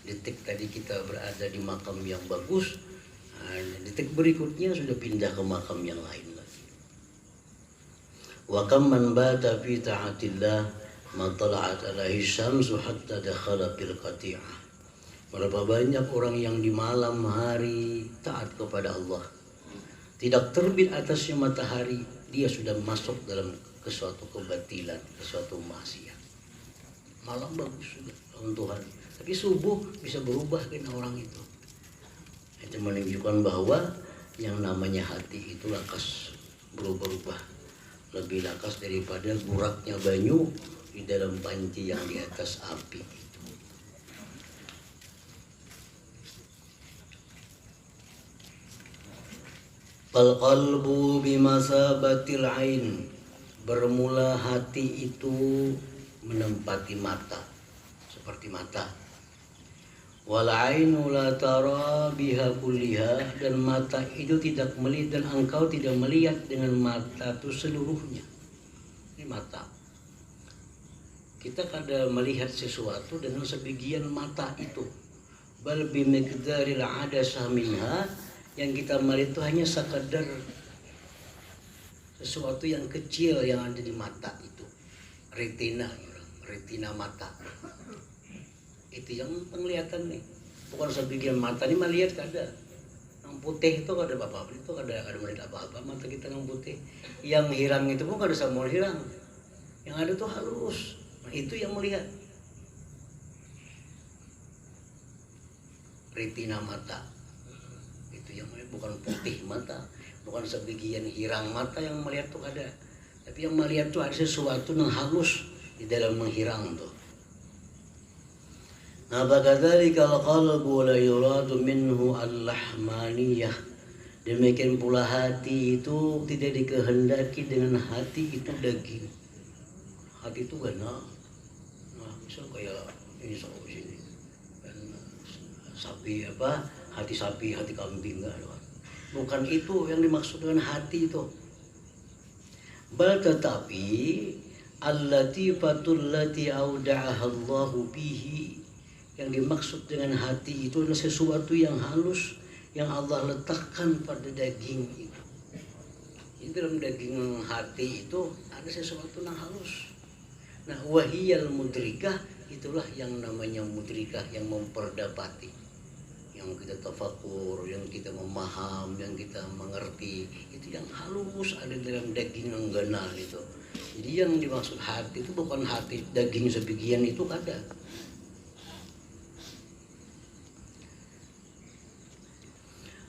Speaker 2: detik tadi kita berada di makam yang bagus, detik berikutnya sudah pindah ke makam yang lain lagi. Wa kam man bata fi ta'atillah ma tala'at alaihi syamsu hatta dakhala fil qati'ah. Berapa banyak orang yang di malam hari taat kepada Allah, tidak terbit atasnya matahari, dia sudah masuk dalam ke suatu kebatilan, ke suatu maksiat. Malam bagus juga lawan Tuhan, tapi subuh bisa berubah kan orang itu. Itu menunjukkan bahwa yang namanya hati itu lakas berubah-ubah, lebih lakas daripada guraknya banyu di dalam panci yang di atas api. Al-qalbu bimasabatil ain, bermula hati itu menempati mata, seperti mata. Wal ainu la tara biha kulliha, dan mata itu tidak melihat, dan engkau tidak melihat dengan mata itu seluruhnya. Ini mata. Kita kadang melihat sesuatu dengan sebagian mata itu. Bal bimiqdaril adasah minha, yang kita melihat itu hanya sekadar sesuatu yang kecil yang ada di mata itu. Retina mata. Itu yang penglihatan nih. Bukan sebagian mata ini melihat kada. Yang putih itu kada apa-apa, itu kada melihat apa-apa mata kita yang putih. Yang hirang itu pun kada sama hirang. Yang ada tuh halus. Nah, itu yang melihat. Retina mata. Yang bukan putih mata, bukan sebagian hirang mata yang melihat tuh ada, tapi yang melihat tuh ada sesuatu yang halus di dalam menghirang tuh. Nah, bagadzalika al-qalbu la yuradu minhu al-lahmaniyah. Demikian pula hati itu tidak dikehendaki dengan hati itu daging. Hati itu gana. Nah, misal kayak ini sama sini. Dan sapi apa? Hati sapi, hati kambing, enggak ada. Bukan itu yang dimaksud dengan hati itu. Bal tetapi allatifatul lati auda'aha Allahu bihi, yang dimaksud dengan hati itu adalah sesuatu yang halus yang Allah letakkan pada daging itu. Di dalam daging hati itu ada sesuatu yang halus. Nah, wahiyal mudrikah, itulah yang namanya mudrikah, yang memperdapati, yang kita tafakur, yang kita memaham, yang kita mengerti, itu yang halus ada dalam daging yang ganal itu. Jadi yang dimaksud hati itu bukan hati daging sebagian itu ada.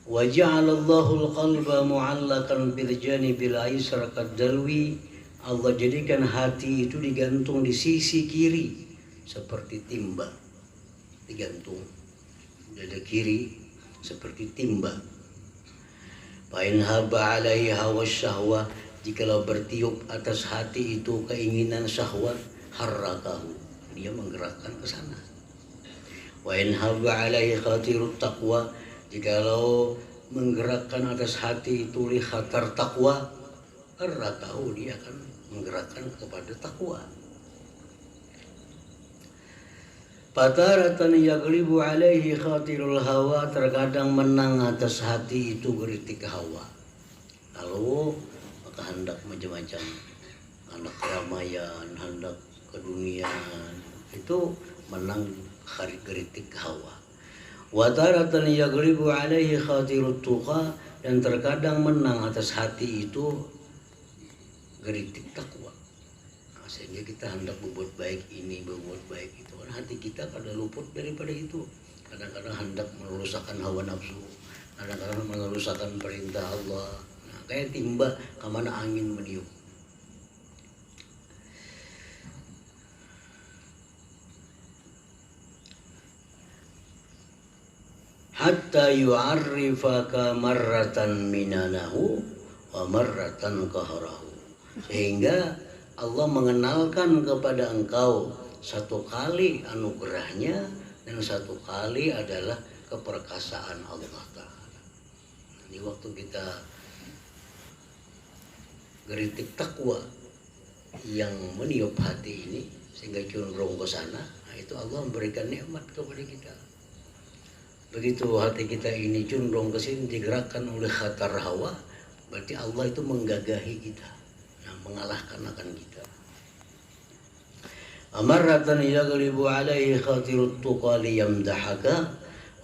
Speaker 2: Wa ja'alallahu al-qalba mu'allakan bil janibil aysar kadalwi. Allah jadikan hati itu digantung di sisi kiri seperti timba, digantung dada kiri seperti timba. Fa'in haba alaihi hawa syahwah, jikalau bertiup atas hati itu keinginan syahwat, harrakahu, dia menggerakkan ke sana. Wa'in haba alaihi khatirut taqwa, jikalau menggerakkan atas hati itu li khatar taqwa, harrakahu, dia akan menggerakkan kepada taqwa. Fataratan yaglibu alaihi khatirul hawa, terkadang menang atas hati itu geritik hawa. Lalu maka hendak macam-macam, hendak keramaian, hendak keduniaan, itu menang geritik hawa. Wataratan yaglibu alaihi khatirut tuqa, dan terkadang menang atas hati itu geritik takwa. Sehingga kita hendak berbuat baik ini, berbuat baik itu. Karena hati kita pada luput daripada itu. Kadang-kadang hendak merusakkan hawa nafsu, kadang-kadang merusakkan perintah Allah. Nah, kayak timba kemana angin meniup. hatta yu'arrifaka marratan minanahu wa marratan kaharahu, sehingga Allah mengenalkan kepada engkau satu kali anugerahnya dan satu kali adalah keperkasaan Allah Ta'ala. Di waktu kita geritik takwa yang meniup hati ini sehingga cenderung ke sana, nah itu Allah memberikan nikmat kepada kita. Begitu hati kita ini cenderung ke sini digerakkan oleh khatar hawa, berarti Allah itu menggagahi kita, nah, mengalahkan akan kita. Amarratan yaglibu alaihi khatirut tuqa liyamdahaka,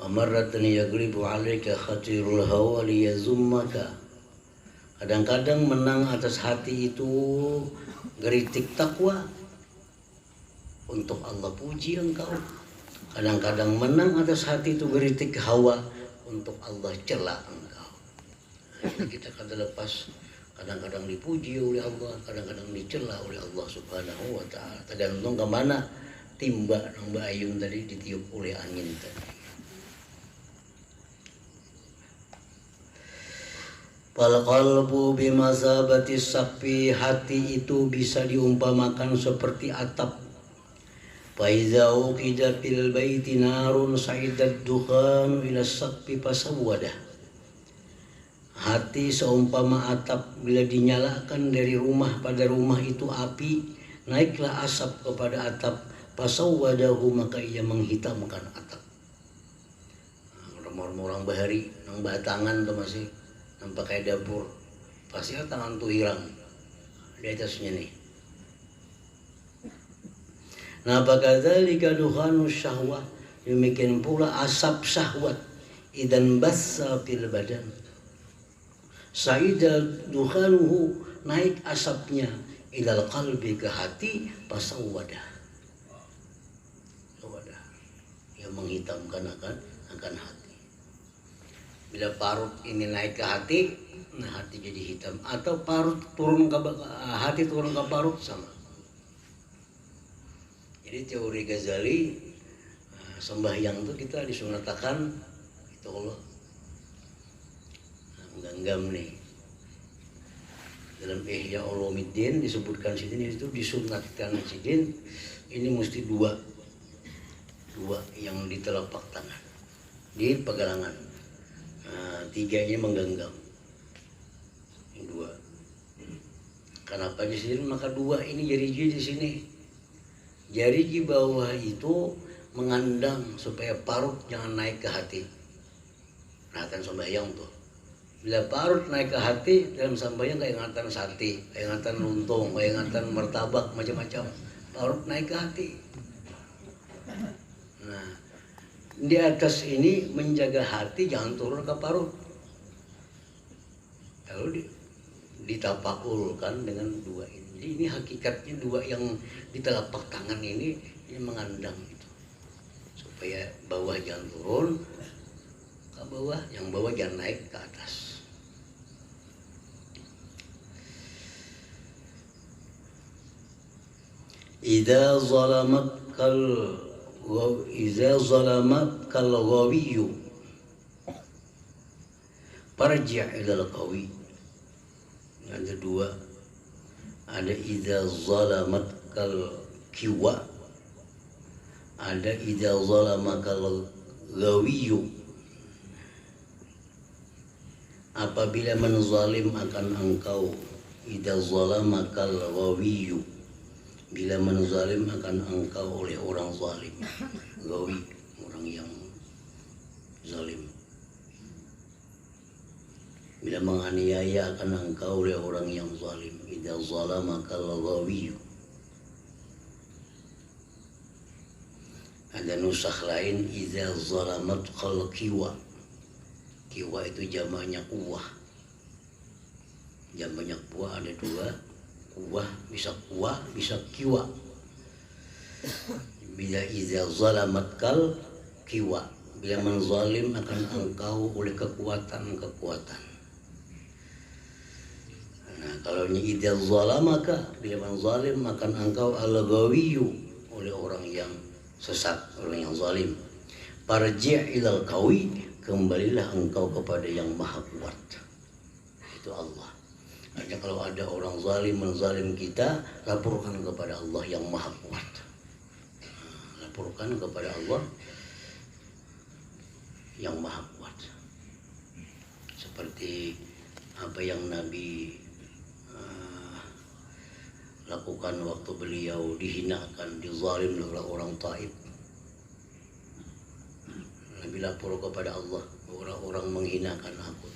Speaker 2: amarratan yaglibu alaika khatirul hawa liyazummaka. Kadang-kadang menang atas hati itu geritik takwa untuk Allah puji engkau. Kadang-kadang menang atas hati itu geritik hawa untuk Allah cela engkau. Nah, kita kada lepas kadang-kadang dipuji oleh Allah, kadang-kadang dicela oleh Allah Subhanahu wa Ta'ala. Tergantung kemana timba yang bayun tadi ditiup oleh angin tadi. Fal qalbu bimasabati safi, hati itu bisa diumpamakan seperti atap. Fa iza uqida fil baiti narun sa'idat dukhan ila safi fasawwadah. Hati seumpama atap, bila dinyalakan dari rumah pada rumah itu api, naiklah asap kepada atap, fasawwadahu, maka ia menghitamkan atap. Orang-orang bahari nang batangan tuh masih nampak kayak dapur, pasti tangan tuh hilang di atasnya nih. Nah, bakadzalika dukhanu syahwat, demikian pula asap syahwat, idan bassa fil badan sa'ida dukhanuhu, naik asapnya ilal qalbi, ke hati, pasawwadah, yang menghitamkan akan hati. Bila parut ini naik ke hati, nah hati jadi hitam, atau parut turun ke hati, turun ke parut, sama. Jadi teori Ghazali, sembahyang itu kita disunatakan itu Allah menggenggam nih. Dalam Ihya Ulumuddin disebutkan sini itu disunatkan sidin ini mesti dua yang di telapak tangan, di pegangan. Nah, tiganya menggenggam, yang dua. Kenapa di sini? Maka dua ini jari-jari di sini. Jari di bawah itu mengandang supaya parut jangan naik ke hati. Perhatian sembahyang tuh. Bila parut naik ke hati dalam sembahyang, kayak ingatan sate, kayak ingatan luntong, kayak ingatan martabak, macam-macam. Parut naik ke hati. Nah, di atas ini menjaga hati jangan turun ke parut. Lalu ditapakulkan dengan dua ini. Jadi ini hakikatnya dua yang di telapak tangan ini mengandang itu. Supaya bawah jangan turun ke bawah, yang bawah jangan naik ke atas. Idza zalamatkal ghawiyyu farji' ilal qawi. Ada dua, ada idza zalamatkal kiwa, ada idza zalamakal ghawiyyu. Apabila menzalim akan engkau, idza zalamakal ghawiyyu, bila menzalim akan engkau oleh orang zalim. Gawi, orang yang zalim. Bila menganiaya akan engkau oleh orang yang zalim. Idza zalamaka al-ghawiyyu. Ada nusakh lain, idza zalamatkal kiwa. Kiwa itu jamaknya kuwah. Jamaknya kuwah ada dua. Kuwah bisa kuwah, bisa kiwa. Bila idza zalamatkal kiwa, bila menzalim akan engkau oleh kekuatan. Nah, kalau ini idza zalamaka, bila menzalim akan engkau al-ghawiyyu, oleh orang yang sesat, orang yang zalim. Farji' ilal qawi, kembalilah engkau kepada yang maha kuat, itu Allah. Artinya kalau ada orang zalim menzalim kita, laporkan kepada Allah yang maha kuat. Laporkan kepada Allah yang maha kuat. Seperti apa yang Nabi lakukan waktu beliau dihinakan, dizalim oleh orang Taif. Nabi lapor kepada Allah, orang-orang menghinakan aku.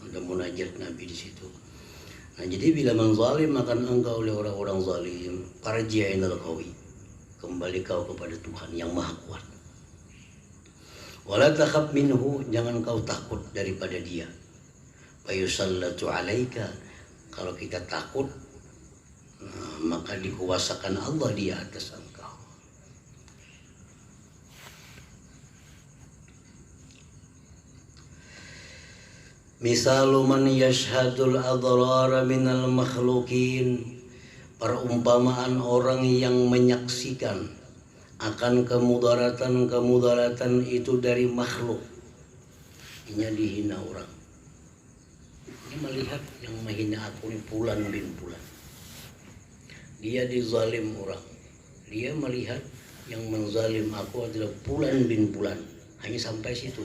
Speaker 2: Ada munajat Nabi di situ. Nah, jadi bila menzalim akan engkau oleh orang-orang zalim, farji' ilal qawi, kembali kau kepada Tuhan yang maha kuat. Wala takhaf minhu, jangan kau takut daripada dia. Fayusallatu alaika, kalau kita takut, maka dikuasakan Allah di atas engkau. Misalu man yashhadul adrara minal makhlukin, perumpamaan orang yang menyaksikan akan kemudaratan itu dari makhluk. Ini dihina orang. Ini melihat yang menghina aku ini Fulan bin Fulan. Dia dizalim orang. Dia melihat yang menzalim aku adalah Fulan bin Fulan. Hanya sampai situ.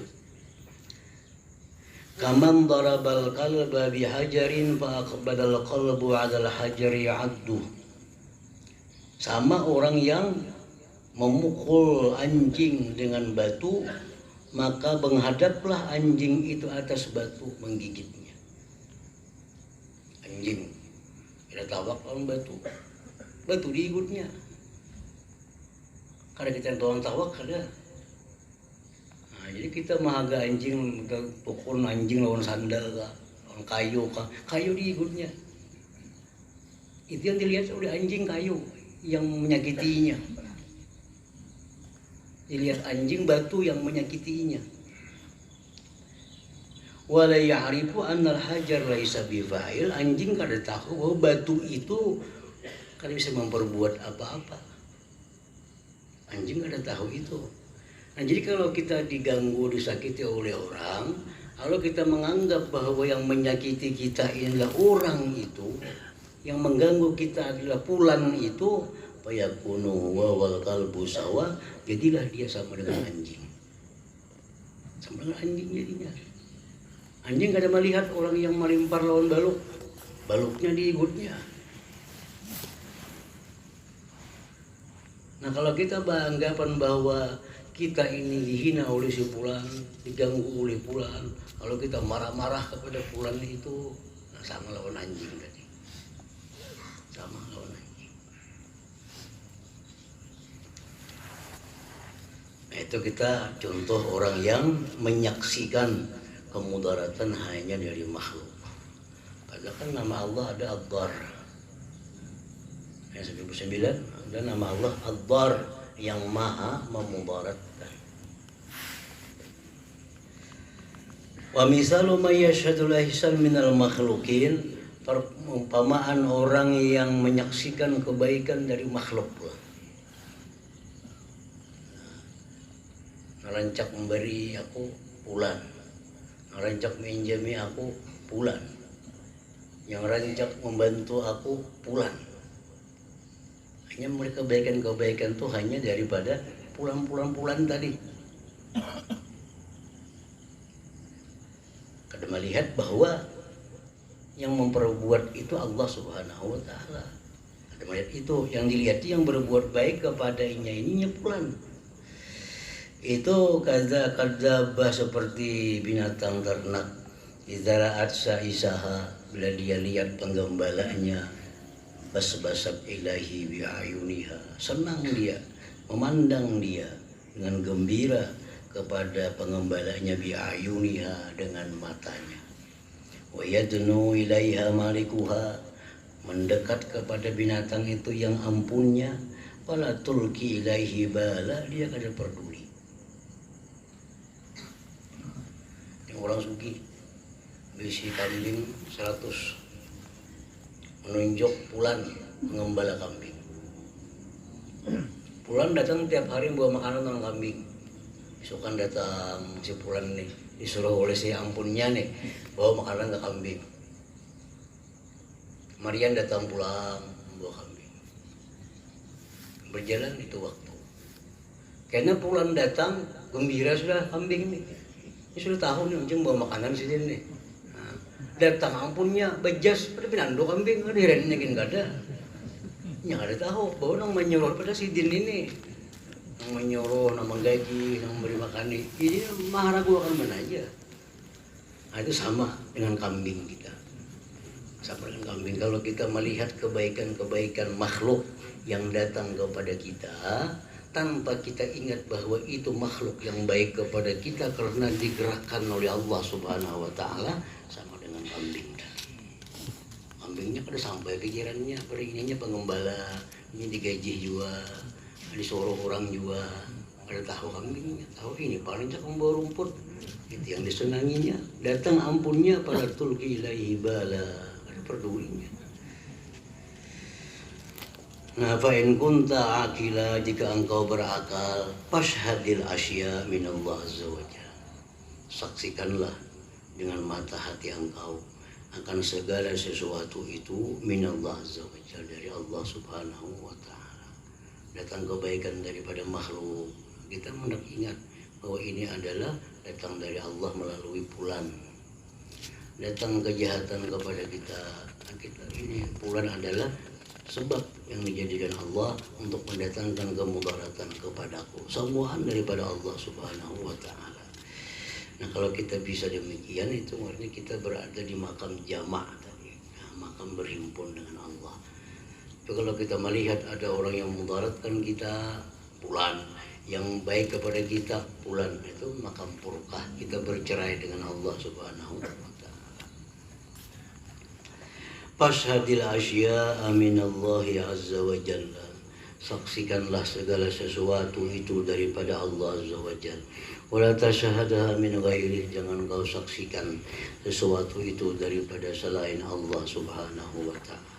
Speaker 2: Kaman darabal qalba bihajarin fa aqbadal qalbu 'alal hajari 'addu. Sama orang yang memukul anjing dengan batu, maka menghadaplah anjing itu atas batu menggigitnya. Anjing kita tawak lawan batu diikutnya. Karena kita doang tawak ada. Nah, jadi kita mahaga anjing, kita pukul anjing lawan sandal kah, lawan kayu diikutnya. Itu yang dilihat oleh anjing, kayu yang menyakitinya. Dilihat anjing, batu yang menyakitinya. Wala ya'rifu annal hajar laisa bifa'il, anjing kada tahu bahwa batu itu kada bisa memperbuat apa-apa. Anjing kada tahu itu. Nah, jadi kalau kita diganggu, disakiti oleh orang, kalau kita menganggap bahwa yang menyakiti kita adalah orang itu, yang mengganggu kita adalah Fulan itu, fayakunu wal qalbu sawa, jadilah dia sama dengan anjing. Sama dengan anjing jadinya. Anjing kada melihat orang yang melimpar lawan baluknya diikutnya. Nah, kalau kita beranggapan bahwa kita ini dihina oleh si Fulan, diganggu oleh Fulan, kalau kita marah-marah kepada Fulan itu, nah sama lawan anjing tadi. Sama lawan anjing. Nah, itu kita contoh orang yang menyaksikan kemudaratan hanya dari makhluk. Padahal kan nama Allah ada Ad-Dar. Ayat 99 ada nama Allah Ad-Dar, yang maha memudaratkan. Wa misalu may yashhadul ihsan minal makhlukin, perumpamaan orang yang menyaksikan kebaikan dari makhluk. Ngerancak memberi aku Fulan, ngerancak menjami aku Fulan, yang rancak membantu aku Fulan. Hanya mereka kebaikan itu hanya daripada Fulan tadi. Kada melihat bahwa yang memperbuat itu Allah Subhanahu wa taala. Kada melihat itu, yang dilihat yang berbuat baik kepadanya ininya Fulan. Itu kadzabah seperti binatang ternak. Idzara'at sa'isaha, bila dia lihat penggembalanya, basbasat ilahi bi'ayuniha, senang dia, memandang dia dengan gembira kepada pengembalanya, bi'ayuniha, dengan matanya. Wa yadnu ilaiha malikuha, mendekat kepada binatang itu yang ampunnya, fala tulki ilaihi bala, dia kada peduli. Yang orang sugih berisi kambing 100, menunjuk Fulan mengembala kambing. Fulan datang tiap hari bawa makanan orang kambing. besok kan datang si Fulan nih, disuruh oleh si ampunnya nih bawa makanan ke kambing. Marian datang pulang bawa kambing. Berjalan itu waktu. Karena Fulan datang gembira sudah kambing nih. Ini sudah tahu nih ujung bawa makanan sini nih. Nah, datang ampunnya bejas pada pinando kambing ada herannya kan gak ada. Yang ada tahu bahwa nang menyuruh pada si Din ini. Nang menyuruh, nang menggaji, nang memberi makan nih. Ini mah ragu akan mana aja. Nah, itu sama dengan kambing kita. Sama dengan kambing. Kalau kita melihat kebaikan-kebaikan makhluk yang datang kepada kita, tanpa kita ingat bahwa itu makhluk yang baik kepada kita karena digerakkan oleh Allah Subhanahu wa Ta'ala, sama dengan kambing. Kambingnya kada sampai pikirannya, ininya pengembala, ini digaji juga, disuruh orang juga, ada tahu kambingnya, tahu ini paling cak membawa rumput, itu yang disenanginya. Datang ampunnya pada tulki ilaihi bala, ada pedulinya. Nah, fa'in kunta akila, jika engkau berakal, fashhadil asya minallah azza wa jalla. Saksikanlah dengan mata hati engkau akan segala sesuatu itu minallah azza wa jalla, dari Allah Subhanahu wa Ta'ala. Datang kebaikan daripada makhluk, kita hendak ingat bahwa ini adalah datang dari Allah melalui Fulan. Datang kejahatan kepada kita ini Fulan adalah sebab yang dijadikan Allah untuk mendatangkan kemudaratan kepadaku. Semuaan daripada Allah Subhanahu wa Ta'ala. Nah, kalau kita bisa demikian, itu artinya kita berada di makam jamak tadi, makam berhimpun dengan Allah. Tapi kalau kita melihat ada orang yang mudaratkan kita, Fulan, yang baik kepada kita, Fulan, itu makam furqah, kita bercerai dengan Allah Subhanahu wa Ta'ala. Fashhadil asya'a minallahi azza wa jalla. Saksikanlah segala sesuatu itu daripada Allah azza wa jalla. Wala tashhadha min ghairi, jangan kau saksikan sesuatu itu daripada selain Allah Subhanahu wa Ta'ala.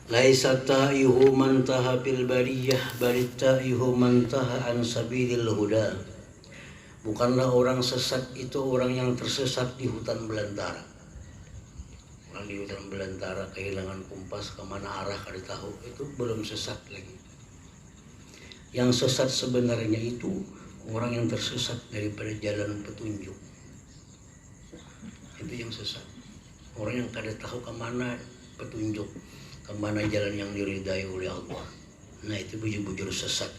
Speaker 2: Laisa ta'ihu man taha fil bariyah, bal ta'ihu man taha an sabilil huda. Bukanlah orang sesat itu orang yang tersesat di hutan belantara. Orang di hutan belantara kehilangan kompas kemana arah kada tahu, itu belum sesat lagi. Yang sesat sebenarnya itu orang yang tersesat daripada jalan petunjuk. Itu yang sesat. Orang yang kada tahu kemana petunjuk, kemana jalan yang diridai oleh Allah. Nah, itu bujur-bujur sesat.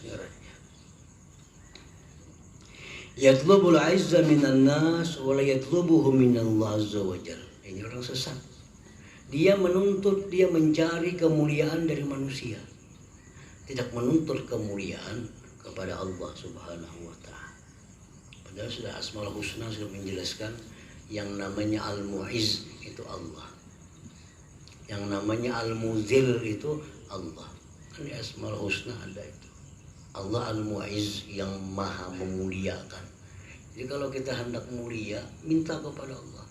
Speaker 2: Yatlubul aizza minan nas wa la yatlubuhu minallah azza wa jalla. Ini orang sesat. Dia menuntut, dia mencari kemuliaan dari manusia, tidak menuntut kemuliaan kepada Allah Subhanahu wa Ta'ala. Padahal sudah Asmaul Husna sudah menjelaskan yang namanya Al-Mu'izz itu Allah, yang namanya Al-Muzil itu Allah. Kan di Asmaul Husna ada itu. Allah Al-Mu'izz yang maha memuliakan. Jadi kalau kita hendak mulia, minta kepada Allah.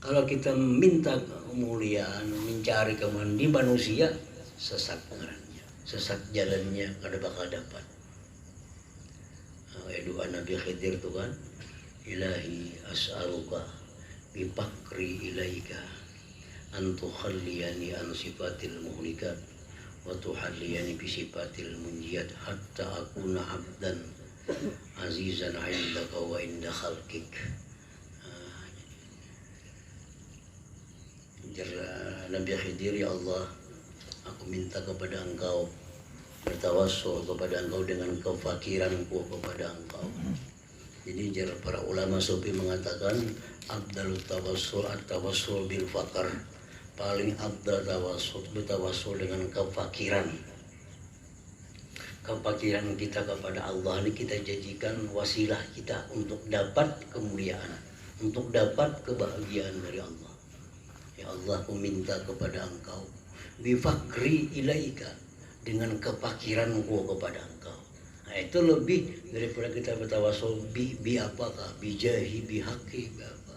Speaker 2: Kalau kita minta kemuliaan, mencari kemuliaan di manusia, sesat pengarannya, sesat jalannya, kada bakal dapat. Doa Nabi Khidir itu kan, Ilahi as'aluka bipakri ilaika antukhalliyani an sifatil muhlikat wa tuhalliyani bisifatil munjiyat hatta akuna abdan azizan indaka wa inda khalqik. Nabi Khidir, ya Allah, aku minta kepada engkau, bertawassul kepada engkau dengan kefakiranku kepada engkau. Jadi para ulama sufi mengatakan afdalut tawassul at-tawassul bil faqr. Paling afdal tawassul bertawassul dengan kefakiran. Kefakiran kita kepada Allah ini kita jadikan wasilah kita untuk dapat kemuliaan, untuk dapat kebahagiaan dari Allah. Ya Allah, aku minta kepada engkau bifakri ilaika, dengan kefakiranku kepada engkau. Nah, itu lebih daripada kita bertawassul bi apakah bijahi bihaqi apa.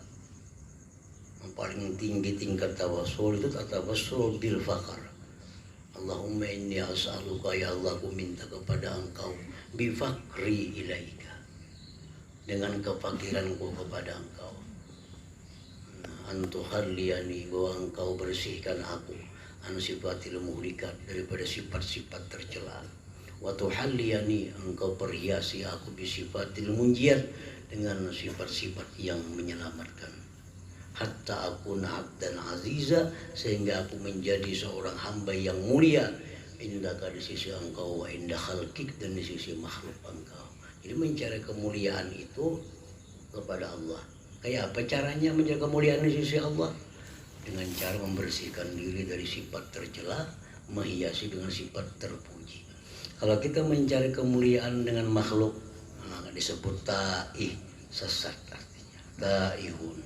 Speaker 2: Yang paling tinggi tingkat tawassul itu tawassul bil fakar, Allahumma inni as'aluka ya Allah, aku minta kepada engkau bifakri ilaika, dengan kefakiranku kepada engkau, antuhalliyani, bahwa engkau bersihkan aku, an sifatil muhlikat, daripada sifat-sifat tercela, wa tuhalliyani, engkau perhiasi aku bisifatil munjiat, dengan sifat-sifat yang menyelamatkan, hatta aku abdan aziza, sehingga aku menjadi seorang hamba yang mulia, indaka, di sisi engkau, wa inda khalqik, dan di sisi makhluk engkau. Jadi mencari kemuliaan itu kepada Allah. Kayak apa caranya mencari kemuliaan di sisi Allah? Dengan cara membersihkan diri dari sifat tercela, menghiasi dengan sifat terpuji. Kalau kita mencari kemuliaan dengan makhluk, maka disebut taih, sesat artinya, taihun.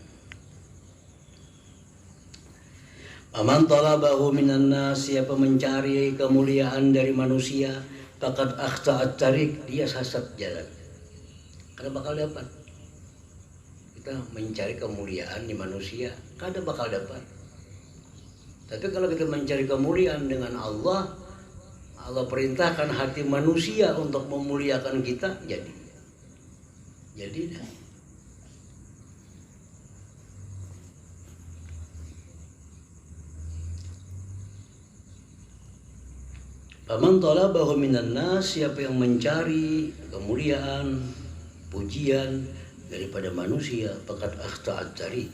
Speaker 2: Aman talabahu minan nas, siapa mencari kemuliaan dari manusia, faqad akhta'at tariq, dia sesat jalan. Kada bakal dapat. Kita mencari kemuliaan di manusia, kada bakal dapat. Tapi kalau kita mencari kemuliaan dengan Allah, Allah perintahkan hati manusia untuk memuliakan kita, jadi dah. Faman talabahu minan nas, siapa yang mencari kemuliaan, pujian daripada manusia, faqad akhta'at tariq.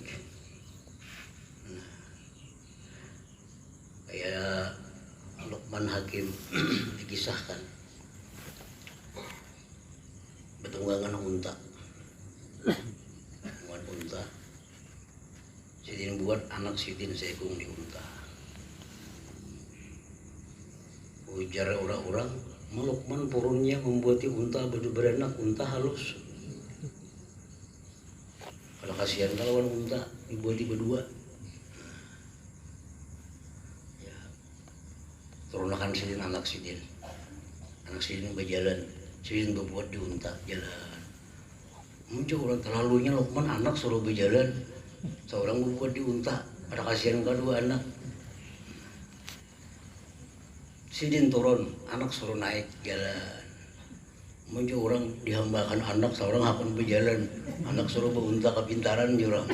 Speaker 2: Kayak Luqman Hakim dikisahkan, betunggangan unta. Sidin buat anak sidin seekung di unta. Ujar orang-orang, Luqman purunnya membuat unta beranak, unta halus. Kalau kasihan kawan unta dibuat berdua. Ya. Turunakan sidin anak sidin berjalan, sidin berbuat di unta jalan. Muncul orang terlalunya Luqman anak suruh berjalan, seorang berbuat di unta, ada kasihan kedua anak. Sidin turun, anak suruh naik jalan. Muncul orang dihambakan anak, seorang akan berjalan, anak suruh berunta kepintaran jurang.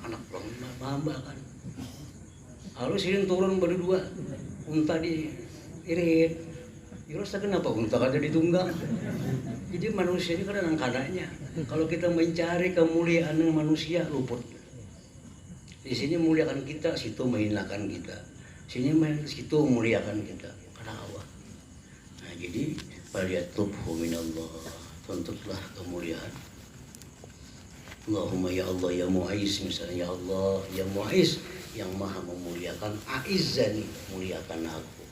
Speaker 2: Anak orang dihambakan. Lalu sidin turun berdua, unta diirit. Rasa kenapa unta kada ditunggang? Jadi manusia ini kadang-kadangnya, kalau kita mencari kemuliaan dengan manusia, luput. Di sini muliakan kita, situ menghinakan kita. Sini situ muliakan kita karena Allah. Nah, jadi falyatlubhu minallah, tuntutlah kemuliaan. Allahumma ya Allah ya Mu'izz, misalnya, ya Allah ya Mu'izz, yang maha memuliakan, a'izzani, muliakan aku,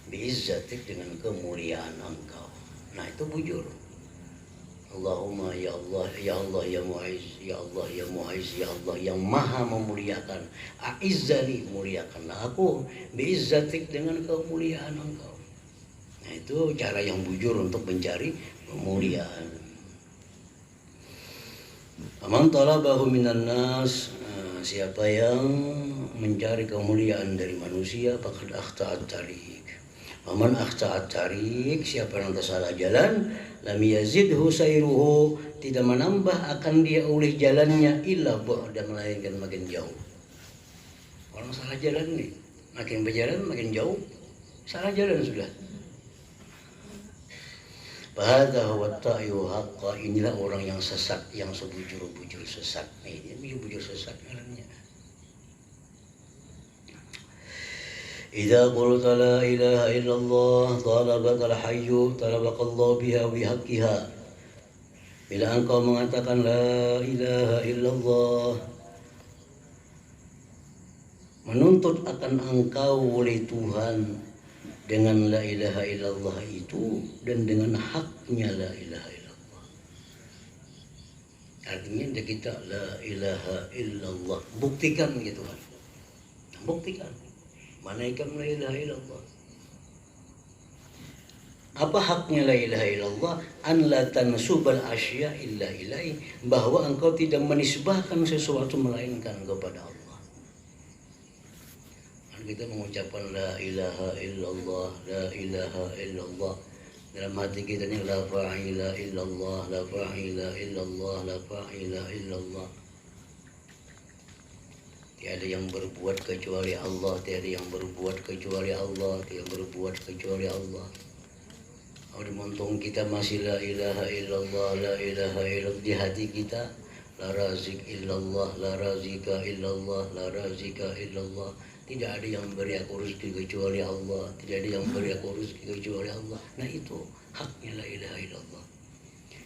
Speaker 2: bi'izzatik, dengan kemuliaan engkau. Nah, itu bujur. Allahumma ya Allah ya Allah ya Mu'izz, ya Allah ya Mu'izz, ya Allah yang maha memuliakan, a'izzani, muliakanlah aku, bi'izzatik, dengan kemuliaan engkau. Nah, itu cara yang bujur untuk mencari kemuliaan. Aman talabahu minan nas, siapa yang mencari kemuliaan dari manusia, faqad akhta'at tariq. Aman akhta'at tariq, siapa yang tersalah jalan, lam yazidhu sayruhu, tidak menambah akan dia oleh jalannya, illa bu'dan, melainkan makin jauh. Orang salah jalan nih, makin berjalan makin jauh, salah jalan sudah. Bahada huwa ta'yu haqqa, inilah orang yang sesat, yang sebujur-bujur sesat. Ini bujur sesat jalannya. Idza qulta la ilaha illallah talabaka al-hayyu talabakallahu biha wa bihaqqiha. Bila engkau mengatakan la ilaha illallah, menuntut akan engkau oleh Tuhan dengan la ilaha illallah itu, dan dengan haknya la ilaha illallah. Artinya kita la ilaha illallah, buktikan gitu kan. Buktikan. Manaikan la ilaha illallah. Apa haknya la ilaha illallah? An la tansubal asya illa ilaih, bahwa engkau tidak menisbahkan sesuatu melainkan kepada Allah. kita mengucapkan la ilaha illallah, la ilaha illallah. Dalam hati kita ini la fa'ila illallah, la fa'ila illallah, la fa'ila illallah. Tiada yang berbuat kecuali Allah, tiada yang berbuat kecuali Allah, tiada yang berbuat kecuali Allah. Kalau di montong kita masih la ilaha illallah, la ilaha illallah di hati kita, la razik illallah, la razika illallah, la razika illallah. Tidak ada yang beri aku rezeki kecuali Allah, tidak ada yang beri aku rezeki kecuali Allah. Nah itu haknya la ilaha illallah.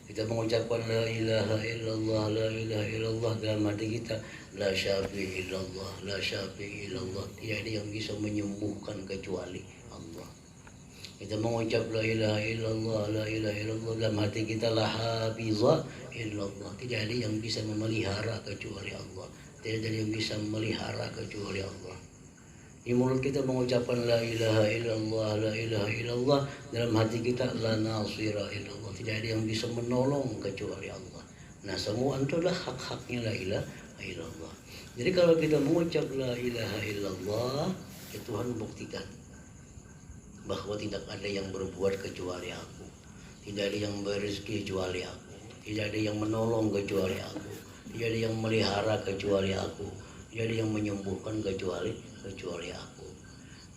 Speaker 2: Kita mengucapkan la ilaha illallah, la ilaha illallah dalam hati kita, la syafi illallah, la syafi illallah. Tidak ada yang bisa menyembuhkan kecuali Allah. Kita mengucap la ilaha illallah, la ilaha illallah dalam hati kita, la hafiza illallah. Tidak ada yang bisa memelihara kecuali Allah. Tidak ada yang bisa memelihara kecuali Allah. Di mulut kita mengucapkan la ilaha illallah, la ilaha illallah, dalam hati kita la nasira illallah. Tidak ada yang bisa menolong kecuali Allah. Nah semua itu adalah hak-haknya la ilaha illallah. Jadi kalau kita mengucap la ilaha illallah, ya Tuhan buktikan bahwa tidak ada yang berbuat kecuali aku, tidak ada yang berezeki kecuali aku, tidak ada yang menolong kecuali aku, tidak ada yang melihara kecuali aku, tidak ada yang menyembuhkan kecuali aku.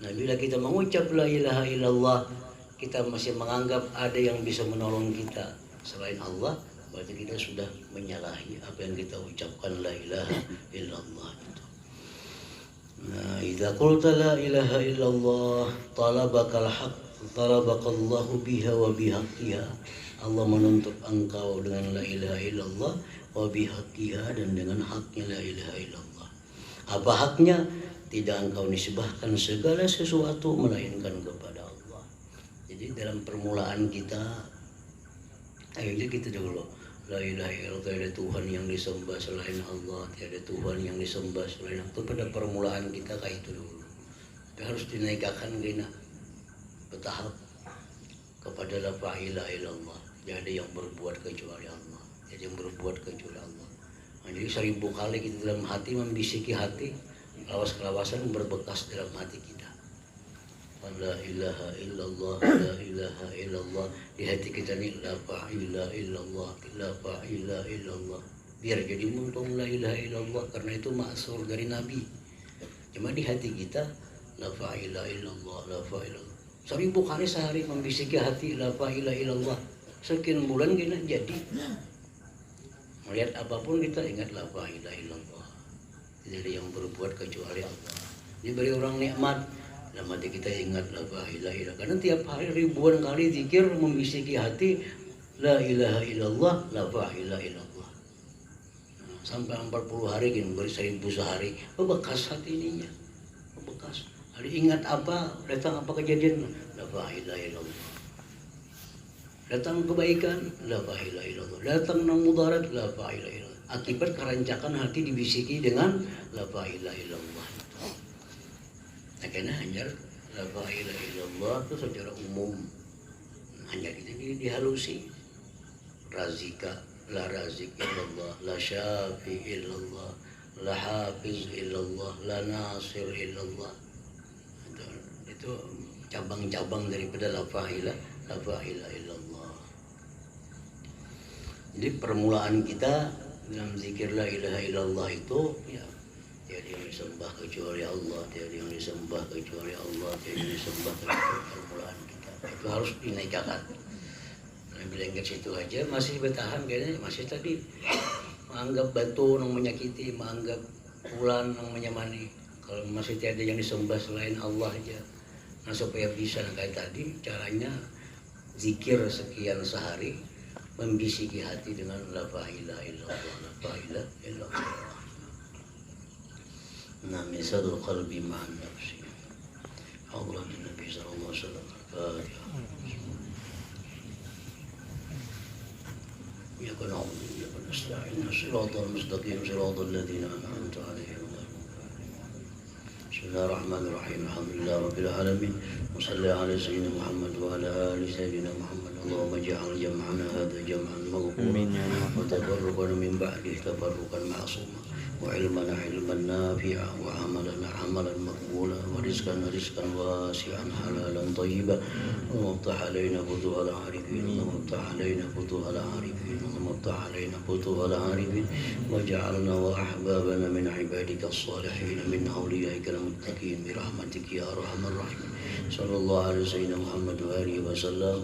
Speaker 2: Nah bila kita mengucap la ilaha illallah, kita masih menganggap ada yang bisa menolong kita selain Allah, berarti kita sudah menyalahi apa yang kita ucapkan la ilaha illallah itu. Nah, idza qulta la ilaha illallah talabakal haq, talabakallahu biha wa bihaqqiha. Allah menuntut engkau dengan la ilaha illallah wa bihaqqiha, dan dengan haknya la ilaha illallah. Apa haknya? Tidak engkau nisbahkan segala sesuatu melainkan kepada Allah. Jadi dalam permulaan kita, ayo kita dulu la ilaha illallah, tiada Tuhan yang disembah selain Allah, tiada Tuhan yang disembah selain Allah. Pada permulaan kita kayak itu dulu. Tapi harus dinaikkan gina bertahap kepada la ilaha illallah. Tidak ada yang berbuat kecuali Allah, tidak ada yang berbuat kecuali Allah. Nah, jadi 1000 kali kita dalam hati membisiki hati, lawas-lawasan berbekas dalam hati kita. La ilaha illallah, la ilaha illallah. Di hati kita ini la ilaha illallah, la ilaha illallah. Biar jadi muntung la ilaha illallah, karena itu maksur dari Nabi. Cuma di hati kita la ilaha illallah, la ilaha illallah. 1000 kali sehari membisiki hati la ilaha illallah. Sekian bulan kita jadi melihat apapun kita ingat la ilaha illallah. Tidak ada yang berbuat kecuali Allah. Diberi orang nikmat, dalam hati kita ingat la ilaha illallah. Karena tiap hari ribuan kali zikir membisiki hati la ilaha illallah, la ilaha illallah. Nah, sampai 40 hari gini, beri 1000 sehari, bekas hati ininya, bekas. Ada ingat apa, datang apa kejadian, la ilaha illallah. Datang kebaikan, la ilaha illallah. Datang mudarat, la ilaha illallah. Akibat kerancakan hati dibisiki dengan la ilaha illallah. Nah, karena hanya la ilaha illallah itu secara umum hanya dihalusi. Razika, la razik illallah, la syafi illallah, la hafiz illallah, la nasir illallah. Itu cabang-cabang daripada la ilaha illallah. Jadi permulaan kita dalam zikir la ilaha illallah itu ya, tiada yang disembah kecuali Allah, tiada yang disembah kecuali Allah, tiada yang disembah kecuali permulaan kita. Itu harus dinaikkan. Nah, bila ingat situ aja masih bertahan kayaknya, masih tadi menganggap batu yang menyakiti, menganggap bulan yang menyemani. Kalau masih tiada yang disembah selain Allah aja. Nah, supaya bisa kayak tadi caranya zikir sekian sehari, membisiki hati dengan la ilaha illallah, la ilaha illallah. Nah, misalul qalbi ma'an nafsi. Allah Nabi sallallahu alaihi wasallam. Ya kana ya kana nasta'in siratal mustaqim siratal ladzina an'amta 'alaihim. Bismillahirrahmanirrahim. Alhamdulillah rabbil alamin. Wassalli ala sayyidina Muhammad wa ala ali sayyidina Muhammad. Allahumma ij'al jam'ana hadha jam'an maghfura wa tafarruqana min ba'dihi tafarruqan ma'suma. وعلما علما نافعا وعملا عملا مقبولا ورزقا رزقا واسعا حلالا طيبا. اللهم افتح علينا فتوح العارفين، اللهم افتح علينا فتوح العارفين، اللهم افتح علينا فتوح العارفين، واجعلنا واحبابنا من عبادك الصالحين من اوليائك المتقين برحمتك يا ارحم الراحمين. صلى الله على سيدنا محمد واله وسلم.